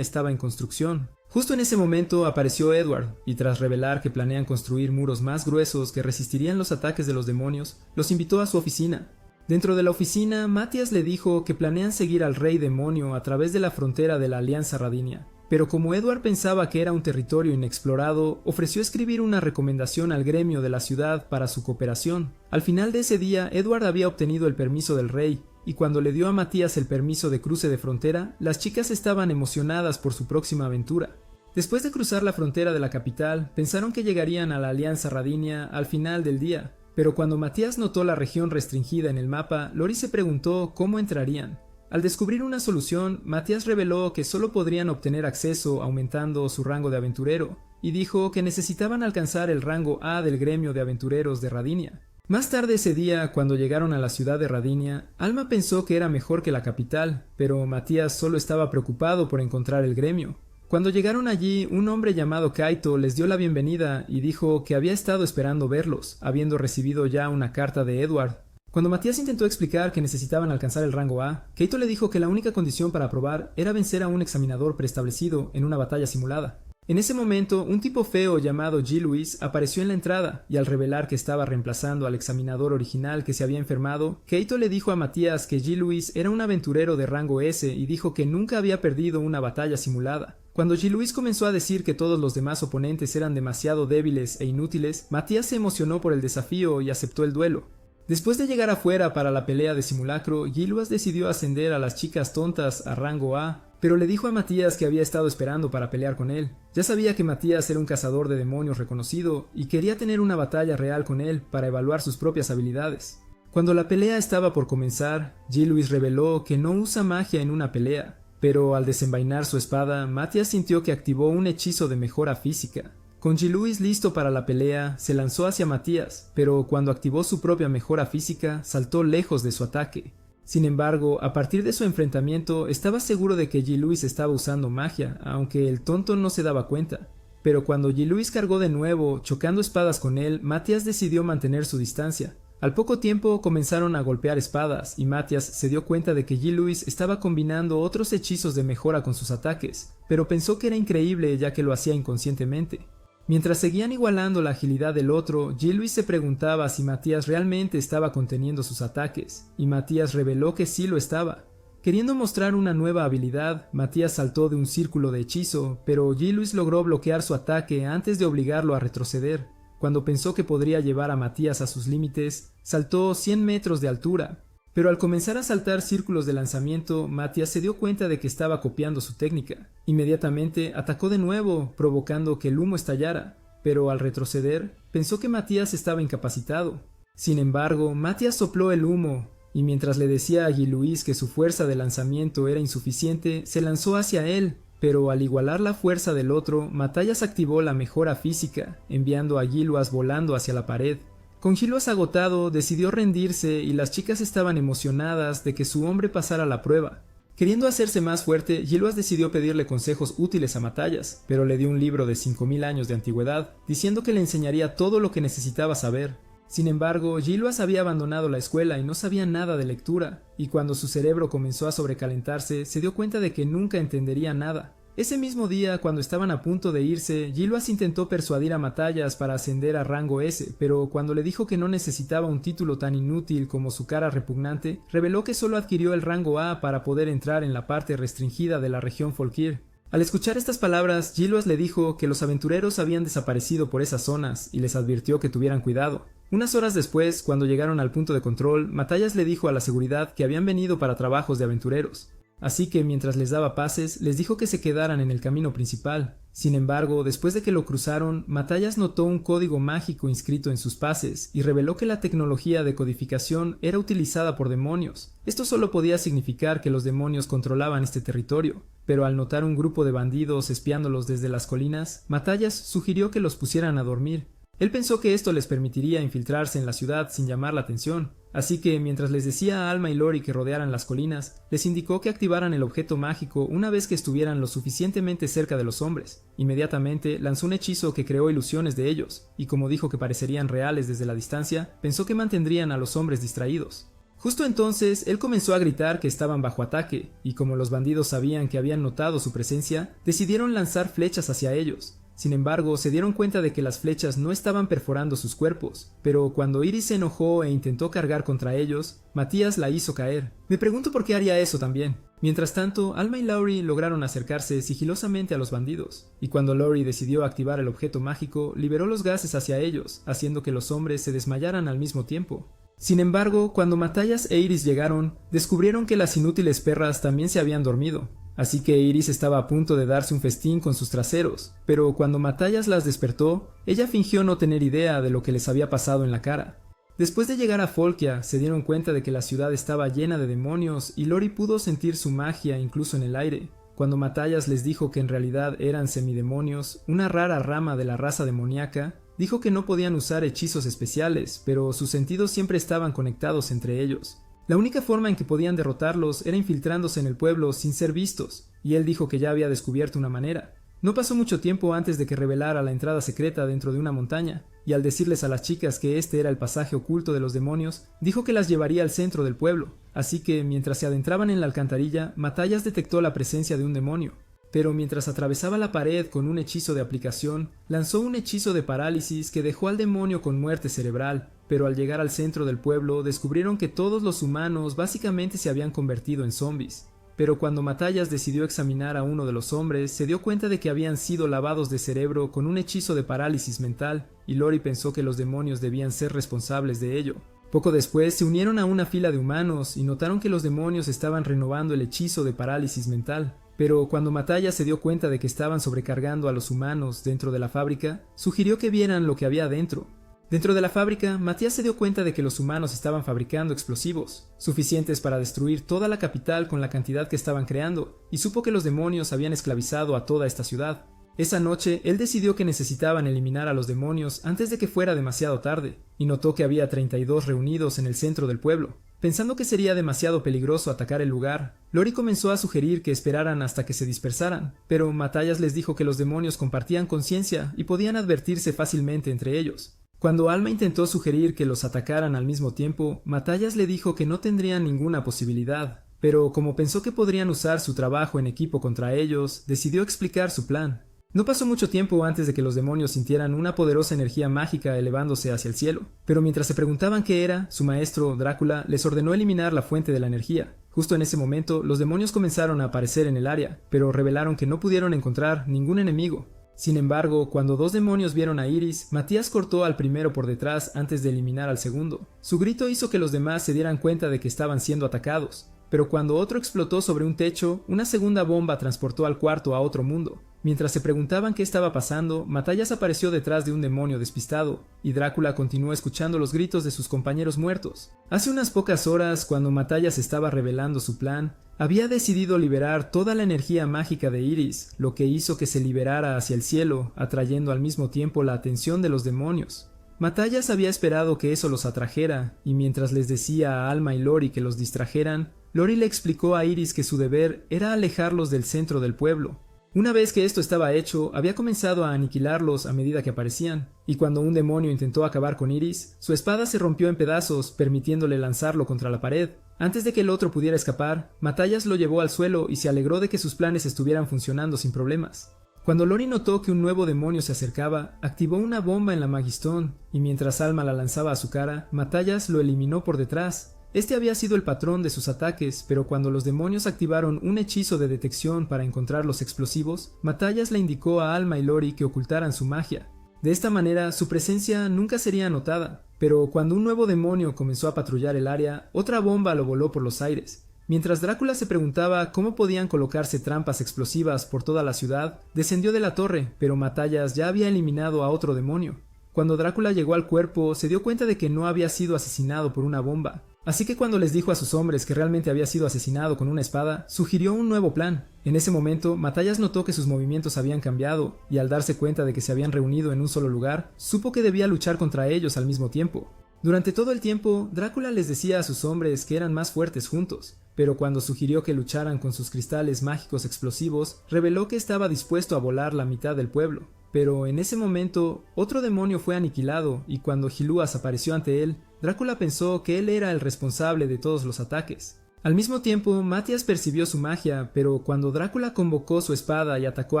estaba en construcción. Justo en ese momento apareció Edward, y tras revelar que planean construir muros más gruesos que resistirían los ataques de los demonios, los invitó a su oficina. Dentro de la oficina, Matías le dijo que planean seguir al rey demonio a través de la frontera de la Alianza Radinia. Pero como Edward pensaba que era un territorio inexplorado, ofreció escribir una recomendación al gremio de la ciudad para su cooperación. Al final de ese día, Edward había obtenido el permiso del rey, y cuando le dio a Matías el permiso de cruce de frontera, las chicas estaban emocionadas por su próxima aventura. Después de cruzar la frontera de la capital, pensaron que llegarían a la Alianza Radinia al final del día, pero cuando Matías notó la región restringida en el mapa, Lori se preguntó cómo entrarían. Al descubrir una solución, Matías reveló que solo podrían obtener acceso aumentando su rango de aventurero, y dijo que necesitaban alcanzar el rango A del gremio de aventureros de Radinia. Más tarde ese día, cuando llegaron a la ciudad de Radinia, Alma pensó que era mejor que la capital, pero Matías solo estaba preocupado por encontrar el gremio. Cuando llegaron allí, un hombre llamado Kaito les dio la bienvenida y dijo que había estado esperando verlos, habiendo recibido ya una carta de Edward. Cuando Matías intentó explicar que necesitaban alcanzar el rango A, Kaito le dijo que la única condición para aprobar era vencer a un examinador preestablecido en una batalla simulada. En ese momento, un tipo feo llamado G. Louis apareció en la entrada, y al revelar que estaba reemplazando al examinador original que se había enfermado, Keito le dijo a Matías que G. Louis era un aventurero de rango S y dijo que nunca había perdido una batalla simulada. Cuando G. Louis comenzó a decir que todos los demás oponentes eran demasiado débiles e inútiles, Matías se emocionó por el desafío y aceptó el duelo. Después de llegar afuera para la pelea de simulacro, G. Louis decidió ascender a las chicas tontas a rango A, pero le dijo a Matías que había estado esperando para pelear con él. Ya sabía que Matías era un cazador de demonios reconocido y quería tener una batalla real con él para evaluar sus propias habilidades. Cuando la pelea estaba por comenzar, G. Louis reveló que no usa magia en una pelea, pero al desenvainar su espada, Matías sintió que activó un hechizo de mejora física. Con G. Louis listo para la pelea, se lanzó hacia Matías, pero cuando activó su propia mejora física, saltó lejos de su ataque. Sin embargo, a partir de su enfrentamiento, estaba seguro de que G. Louis estaba usando magia, aunque el tonto no se daba cuenta. Pero cuando G. Louis cargó de nuevo, chocando espadas con él, Matías decidió mantener su distancia. Al poco tiempo comenzaron a golpear espadas, y Matías se dio cuenta de que G. Louis estaba combinando otros hechizos de mejora con sus ataques, pero pensó que era increíble ya que lo hacía inconscientemente. Mientras seguían igualando la agilidad del otro, G. Louis se preguntaba si Matías realmente estaba conteniendo sus ataques, y Matías reveló que sí lo estaba. Queriendo mostrar una nueva habilidad, Matías saltó de un círculo de hechizo, pero G. Louis logró bloquear su ataque antes de obligarlo a retroceder. Cuando pensó que podría llevar a Matías a sus límites, saltó 100 metros de altura. Pero al comenzar a saltar círculos de lanzamiento, Matías se dio cuenta de que estaba copiando su técnica. Inmediatamente atacó de nuevo, provocando que el humo estallara, pero al retroceder, pensó que Matías estaba incapacitado. Sin embargo, Matías sopló el humo, y mientras le decía a G. Louis que su fuerza de lanzamiento era insuficiente, se lanzó hacia él, pero al igualar la fuerza del otro, Matías activó la mejora física, enviando a G. Louis volando hacia la pared. Con G. Louis agotado, decidió rendirse y las chicas estaban emocionadas de que su hombre pasara la prueba. Queriendo hacerse más fuerte, G. Louis decidió pedirle consejos útiles a Matías, pero le dio un libro de 5000 años de antigüedad, diciendo que le enseñaría todo lo que necesitaba saber. Sin embargo, G. Louis había abandonado la escuela y no sabía nada de lectura, y cuando su cerebro comenzó a sobrecalentarse, se dio cuenta de que nunca entendería nada. Ese mismo día, cuando estaban a punto de irse, G. Louis intentó persuadir a Matías para ascender a rango S, pero cuando le dijo que no necesitaba un título tan inútil como su cara repugnante, reveló que solo adquirió el rango A para poder entrar en la parte restringida de la región Folkir. Al escuchar estas palabras, G. Louis le dijo que los aventureros habían desaparecido por esas zonas y les advirtió que tuvieran cuidado. Unas horas después, cuando llegaron al punto de control, Matías le dijo a la seguridad que habían venido para trabajos de aventureros. Así que mientras les daba pases, les dijo que se quedaran en el camino principal. Sin embargo, después de que lo cruzaron, Matías notó un código mágico inscrito en sus pases y reveló que la tecnología de codificación era utilizada por demonios. Esto solo podía significar que los demonios controlaban este territorio, pero al notar un grupo de bandidos espiándolos desde las colinas, Matías sugirió que los pusieran a dormir. Él pensó que esto les permitiría infiltrarse en la ciudad sin llamar la atención, así que mientras les decía a Alma y Lori que rodearan las colinas, les indicó que activaran el objeto mágico una vez que estuvieran lo suficientemente cerca de los hombres. Inmediatamente lanzó un hechizo que creó ilusiones de ellos, y como dijo que parecerían reales desde la distancia, pensó que mantendrían a los hombres distraídos. Justo entonces, él comenzó a gritar que estaban bajo ataque, y como los bandidos sabían que habían notado su presencia, decidieron lanzar flechas hacia ellos. Sin embargo, se dieron cuenta de que las flechas no estaban perforando sus cuerpos, pero cuando Iris se enojó e intentó cargar contra ellos, Matías la hizo caer. Me pregunto por qué haría eso también. Mientras tanto, Alma y Laurie lograron acercarse sigilosamente a los bandidos, y cuando Laurie decidió activar el objeto mágico, liberó los gases hacia ellos, haciendo que los hombres se desmayaran al mismo tiempo. Sin embargo, cuando Matías e Iris llegaron, descubrieron que las inútiles perras también se habían dormido. Así que Iris estaba a punto de darse un festín con sus traseros, pero cuando Matías las despertó, ella fingió no tener idea de lo que les había pasado en la cara. Después de llegar a Folkia, se dieron cuenta de que la ciudad estaba llena de demonios y Lori pudo sentir su magia incluso en el aire. Cuando Matías les dijo que en realidad eran semidemonios, una rara rama de la raza demoníaca, dijo que no podían usar hechizos especiales, pero sus sentidos siempre estaban conectados entre ellos. La única forma en que podían derrotarlos era infiltrándose en el pueblo sin ser vistos, y él dijo que ya había descubierto una manera. No pasó mucho tiempo antes de que revelara la entrada secreta dentro de una montaña, y al decirles a las chicas que este era el pasaje oculto de los demonios, dijo que las llevaría al centro del pueblo. Así que, mientras se adentraban en la alcantarilla, Matías detectó la presencia de un demonio. pero mientras atravesaba la pared con un hechizo de aplicación, lanzó un hechizo de parálisis que dejó al demonio con muerte cerebral, pero al llegar al centro del pueblo descubrieron que todos los humanos básicamente se habían convertido en zombies. Pero cuando Matthias decidió examinar a uno de los hombres, se dio cuenta de que habían sido lavados de cerebro con un hechizo de parálisis mental, y Lori pensó que los demonios debían ser responsables de ello. Poco después se unieron a una fila de humanos y notaron que los demonios estaban renovando el hechizo de parálisis mental. Pero cuando Matthias se dio cuenta de que estaban sobrecargando a los humanos dentro de la fábrica, sugirió que vieran lo que había dentro. Dentro de la fábrica, Matthias se dio cuenta de que los humanos estaban fabricando explosivos, suficientes para destruir toda la capital con la cantidad que estaban creando, y supo que los demonios habían esclavizado a toda esta ciudad. Esa noche, él decidió que necesitaban eliminar a los demonios antes de que fuera demasiado tarde, y notó que había 32 reunidos en el centro del pueblo. Pensando que sería demasiado peligroso atacar el lugar, Lori comenzó a sugerir que esperaran hasta que se dispersaran, pero Matthias les dijo que los demonios compartían conciencia y podían advertirse fácilmente entre ellos. Cuando Alma intentó sugerir que los atacaran al mismo tiempo, Matthias le dijo que no tendrían ninguna posibilidad, pero como pensó que podrían usar su trabajo en equipo contra ellos, decidió explicar su plan. No pasó mucho tiempo antes de que los demonios sintieran una poderosa energía mágica elevándose hacia el cielo, pero mientras se preguntaban qué era, su maestro, Drácula, les ordenó eliminar la fuente de la energía. Justo en ese momento, los demonios comenzaron a aparecer en el área, pero revelaron que no pudieron encontrar ningún enemigo. Sin embargo, cuando dos demonios vieron a Iris, Matthias cortó al primero por detrás antes de eliminar al segundo. Su grito hizo que los demás se dieran cuenta de que estaban siendo atacados, pero cuando otro explotó sobre un techo, una segunda bomba transportó al cuarto a otro mundo. Mientras se preguntaban qué estaba pasando, Matthias apareció detrás de un demonio despistado, y Drácula continuó escuchando los gritos de sus compañeros muertos. Hace unas pocas horas, cuando Matthias estaba revelando su plan, había decidido liberar toda la energía mágica de Iris, lo que hizo que se liberara hacia el cielo, atrayendo al mismo tiempo la atención de los demonios. Matthias había esperado que eso los atrajera, y mientras les decía a Alma y Lori que los distrajeran, Lori le explicó a Iris que su deber era alejarlos del centro del pueblo. Una vez que esto estaba hecho, había comenzado a aniquilarlos a medida que aparecían, y cuando un demonio intentó acabar con Iris, su espada se rompió en pedazos, permitiéndole lanzarlo contra la pared. Antes de que el otro pudiera escapar, Matthias lo llevó al suelo y se alegró de que sus planes estuvieran funcionando sin problemas. Cuando Lori notó que un nuevo demonio se acercaba, activó una bomba en la Magistón, y mientras Alma la lanzaba a su cara, Matthias lo eliminó por detrás. Este había sido el patrón de sus ataques, pero cuando los demonios activaron un hechizo de detección para encontrar los explosivos, Matthias le indicó a Alma y Lori que ocultaran su magia. De esta manera, su presencia nunca sería notada, pero cuando un nuevo demonio comenzó a patrullar el área, otra bomba lo voló por los aires. Mientras Drácula se preguntaba cómo podían colocarse trampas explosivas por toda la ciudad, descendió de la torre, pero Matthias ya había eliminado a otro demonio. Cuando Drácula llegó al cuerpo, se dio cuenta de que no había sido asesinado por una bomba. Así que cuando les dijo a sus hombres que realmente había sido asesinado con una espada, sugirió un nuevo plan. En ese momento, Matthias notó que sus movimientos habían cambiado, y al darse cuenta de que se habían reunido en un solo lugar, supo que debía luchar contra ellos al mismo tiempo. Durante todo el tiempo, Drácula les decía a sus hombres que eran más fuertes juntos, pero cuando sugirió que lucharan con sus cristales mágicos explosivos, reveló que estaba dispuesto a volar la mitad del pueblo. Pero en ese momento, otro demonio fue aniquilado, y cuando Giluas apareció ante él, Drácula pensó que él era el responsable de todos los ataques. Al mismo tiempo, Matthias percibió su magia, pero cuando Drácula convocó su espada y atacó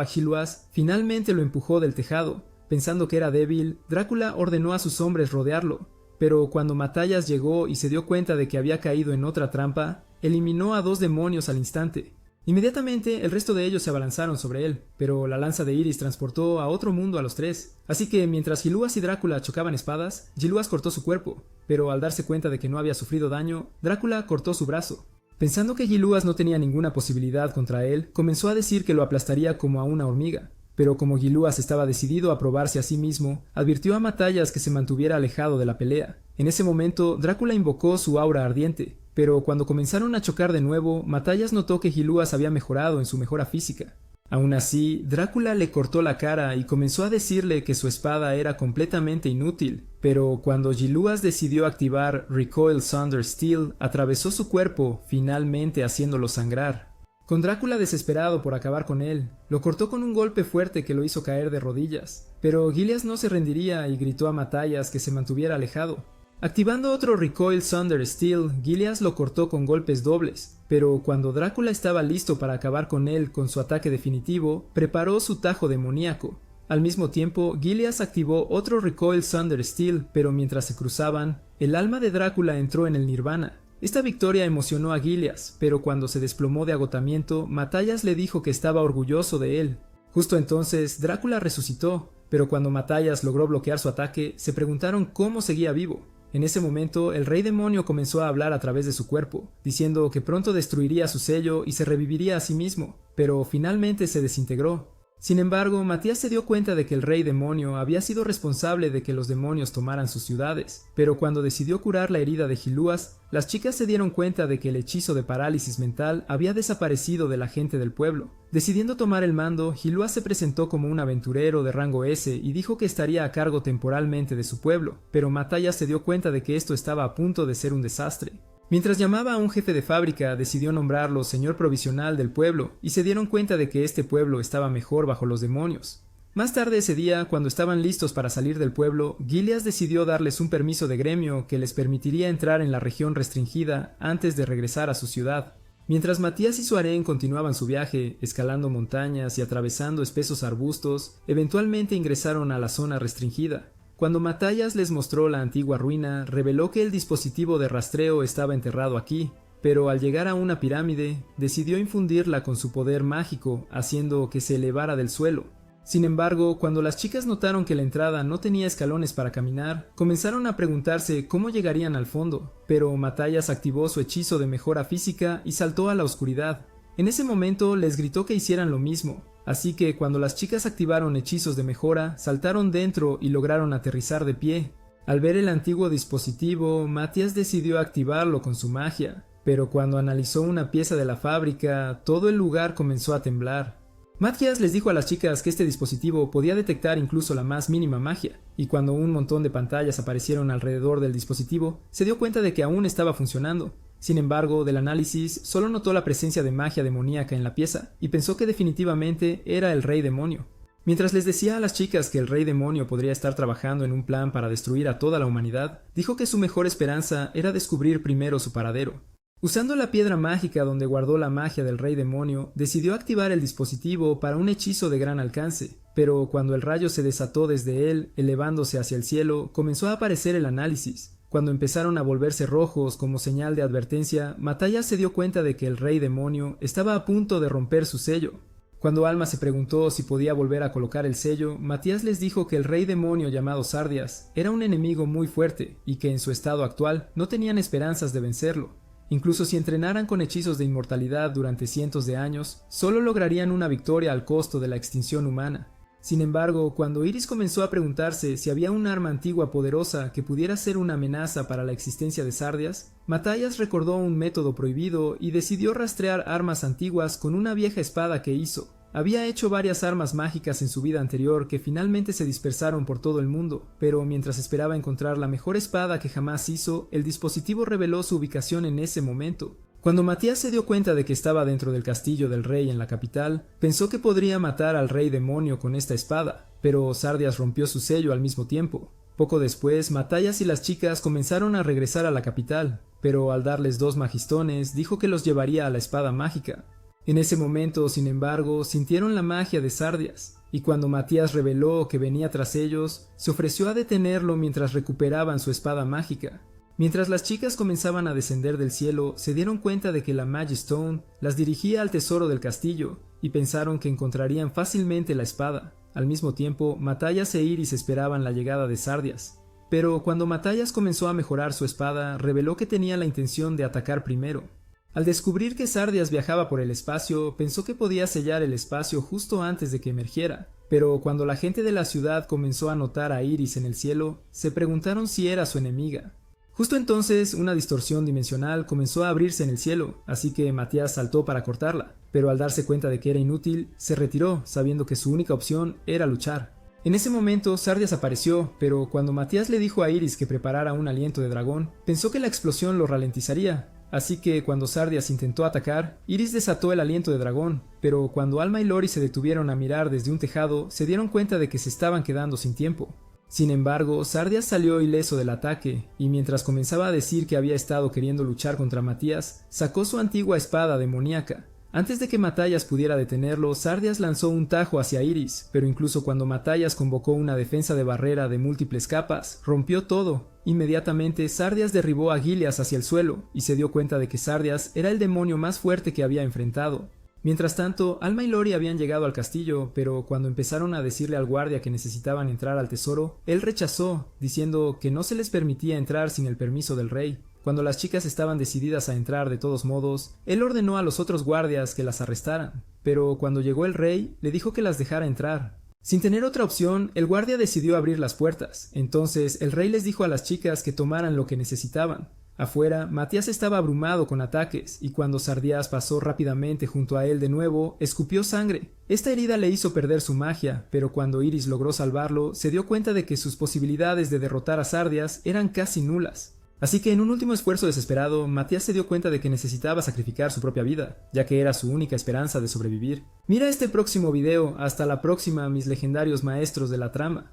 a Giluas, finalmente lo empujó del tejado. Pensando que era débil, Drácula ordenó a sus hombres rodearlo, pero cuando Matthias llegó y se dio cuenta de que había caído en otra trampa, eliminó a dos demonios al instante. Inmediatamente el resto de ellos se abalanzaron sobre él, pero la lanza de Iris transportó a otro mundo a los tres. Así que mientras Giluas y Drácula chocaban espadas, Giluas cortó su cuerpo, pero al darse cuenta de que no había sufrido daño, Drácula cortó su brazo. Pensando que Giluas no tenía ninguna posibilidad contra él, comenzó a decir que lo aplastaría como a una hormiga. Pero como Giluas estaba decidido a probarse a sí mismo, advirtió a Matthias que se mantuviera alejado de la pelea. En ese momento, Drácula invocó su aura ardiente, pero cuando comenzaron a chocar de nuevo, Matthias notó que Giluas había mejorado en su mejora física. Aún así, Drácula le cortó la cara y comenzó a decirle que su espada era completamente inútil, pero cuando Giluas decidió activar Recoil Sunder Steel, atravesó su cuerpo, finalmente haciéndolo sangrar. Con Drácula desesperado por acabar con él, lo cortó con un golpe fuerte que lo hizo caer de rodillas, pero Gileas no se rendiría y gritó a Matthias que se mantuviera alejado. Activando otro Recoil Sunder Steel, Gileas lo cortó con golpes dobles, pero cuando Drácula estaba listo para acabar con él con su ataque definitivo, preparó su tajo demoníaco. Al mismo tiempo, Gilias activó otro Recoil Thunder Steel, pero mientras se cruzaban, el alma de Drácula entró en el Nirvana. Esta victoria emocionó a Gilias, pero cuando se desplomó de agotamiento, Matthias le dijo que estaba orgulloso de él. Justo entonces, Drácula resucitó, pero cuando Matthias logró bloquear su ataque, se preguntaron cómo seguía vivo. En ese momento, el rey demonio comenzó a hablar a través de su cuerpo, diciendo que pronto destruiría su sello y se reviviría a sí mismo, pero finalmente se desintegró. Sin embargo, Matthias se dio cuenta de que el rey demonio había sido responsable de que los demonios tomaran sus ciudades, pero cuando decidió curar la herida de Hilúas, las chicas se dieron cuenta de que el hechizo de parálisis mental había desaparecido de la gente del pueblo. Decidiendo tomar el mando, Hilúas se presentó como un aventurero de rango S y dijo que estaría a cargo temporalmente de su pueblo, pero Matthias se dio cuenta de que esto estaba a punto de ser un desastre. Mientras llamaba a un jefe de fábrica, decidió nombrarlo señor provisional del pueblo, y se dieron cuenta de que este pueblo estaba mejor bajo los demonios. Más tarde ese día, cuando estaban listos para salir del pueblo, Gilias decidió darles un permiso de gremio que les permitiría entrar en la región restringida antes de regresar a su ciudad. Mientras Matthias y su harén continuaban su viaje, escalando montañas y atravesando espesos arbustos, eventualmente ingresaron a la zona restringida. Cuando Matthias les mostró la antigua ruina, reveló que el dispositivo de rastreo estaba enterrado aquí, pero al llegar a una pirámide, decidió infundirla con su poder mágico, haciendo que se elevara del suelo. Sin embargo, cuando las chicas notaron que la entrada no tenía escalones para caminar, comenzaron a preguntarse cómo llegarían al fondo, pero Matthias activó su hechizo de mejora física y saltó a la oscuridad. En ese momento les gritó que hicieran lo mismo, así que cuando las chicas activaron hechizos de mejora, saltaron dentro y lograron aterrizar de pie. Al ver el antiguo dispositivo, Matthias decidió activarlo con su magia, pero cuando analizó una pieza de la fábrica, todo el lugar comenzó a temblar. Matthias les dijo a las chicas que este dispositivo podía detectar incluso la más mínima magia, y cuando un montón de pantallas aparecieron alrededor del dispositivo, se dio cuenta de que aún estaba funcionando. Sin embargo, del análisis, solo notó la presencia de magia demoníaca en la pieza, y pensó que definitivamente era el rey demonio. Mientras les decía a las chicas que el rey demonio podría estar trabajando en un plan para destruir a toda la humanidad, dijo que su mejor esperanza era descubrir primero su paradero. Usando la piedra mágica donde guardó la magia del rey demonio, decidió activar el dispositivo para un hechizo de gran alcance, pero cuando el rayo se desató desde él, elevándose hacia el cielo, comenzó a aparecer el análisis. Cuando empezaron a volverse rojos como señal de advertencia, Matthias se dio cuenta de que el rey demonio estaba a punto de romper su sello. Cuando Alma se preguntó si podía volver a colocar el sello, Matthias les dijo que el rey demonio llamado Sardias era un enemigo muy fuerte y que en su estado actual no tenían esperanzas de vencerlo. Incluso si entrenaran con hechizos de inmortalidad durante cientos de años, solo lograrían una victoria al costo de la extinción humana. Sin embargo, cuando Iris comenzó a preguntarse si había un arma antigua poderosa que pudiera ser una amenaza para la existencia de Sardias, Matthias recordó un método prohibido y decidió rastrear armas antiguas con una vieja espada que hizo. Había hecho varias armas mágicas en su vida anterior que finalmente se dispersaron por todo el mundo, pero mientras esperaba encontrar la mejor espada que jamás hizo, el dispositivo reveló su ubicación en ese momento. Cuando Matthias se dio cuenta de que estaba dentro del castillo del rey en la capital, pensó que podría matar al rey demonio con esta espada, pero Sardias rompió su sello al mismo tiempo. Poco después, Matthias y las chicas comenzaron a regresar a la capital, pero al darles 2 magistones, dijo que los llevaría a la espada mágica. En ese momento, sin embargo, sintieron la magia de Sardias, y cuando Matthias reveló que venía tras ellos, se ofreció a detenerlo mientras recuperaban su espada mágica. Mientras las chicas comenzaban a descender del cielo, se dieron cuenta de que la Magistone las dirigía al tesoro del castillo, y pensaron que encontrarían fácilmente la espada. Al mismo tiempo, Matthias e Iris esperaban la llegada de Sardias. Pero cuando Matthias comenzó a mejorar su espada, reveló que tenía la intención de atacar primero. Al descubrir que Sardias viajaba por el espacio, pensó que podía sellar el espacio justo antes de que emergiera. Pero cuando la gente de la ciudad comenzó a notar a Iris en el cielo, se preguntaron si era su enemiga. Justo entonces, una distorsión dimensional comenzó a abrirse en el cielo, así que Matthias saltó para cortarla, pero al darse cuenta de que era inútil, se retiró, sabiendo que su única opción era luchar. En ese momento, Sardias apareció, pero cuando Matthias le dijo a Iris que preparara un aliento de dragón, pensó que la explosión lo ralentizaría, así que cuando Sardias intentó atacar, Iris desató el aliento de dragón, pero cuando Alma y Lori se detuvieron a mirar desde un tejado, se dieron cuenta de que se estaban quedando sin tiempo. Sin embargo, Sardias salió ileso del ataque, y mientras comenzaba a decir que había estado queriendo luchar contra Matías, sacó su antigua espada demoníaca. Antes de que Matallas pudiera detenerlo, Sardias lanzó un tajo hacia Iris, pero incluso cuando Matallas convocó una defensa de barrera de múltiples capas, rompió todo. Inmediatamente, Sardias derribó a Gilias hacia el suelo, y se dio cuenta de que Sardias era el demonio más fuerte que había enfrentado. Mientras tanto, Alma y Lori habían llegado al castillo, pero cuando empezaron a decirle al guardia que necesitaban entrar al tesoro, él rechazó, diciendo que no se les permitía entrar sin el permiso del rey. Cuando las chicas estaban decididas a entrar de todos modos, él ordenó a los otros guardias que las arrestaran, pero cuando llegó el rey, le dijo que las dejara entrar. Sin tener otra opción, el guardia decidió abrir las puertas. Entonces, el rey les dijo a las chicas que tomaran lo que necesitaban. Afuera, Matías estaba abrumado con ataques, y cuando Sardias pasó rápidamente junto a él de nuevo, escupió sangre. Esta herida le hizo perder su magia, pero cuando Iris logró salvarlo, se dio cuenta de que sus posibilidades de derrotar a Sardias eran casi nulas. Así que en un último esfuerzo desesperado, Matías se dio cuenta de que necesitaba sacrificar su propia vida, ya que era su única esperanza de sobrevivir. Mira este próximo video, hasta la próxima, mis legendarios maestros de la trama.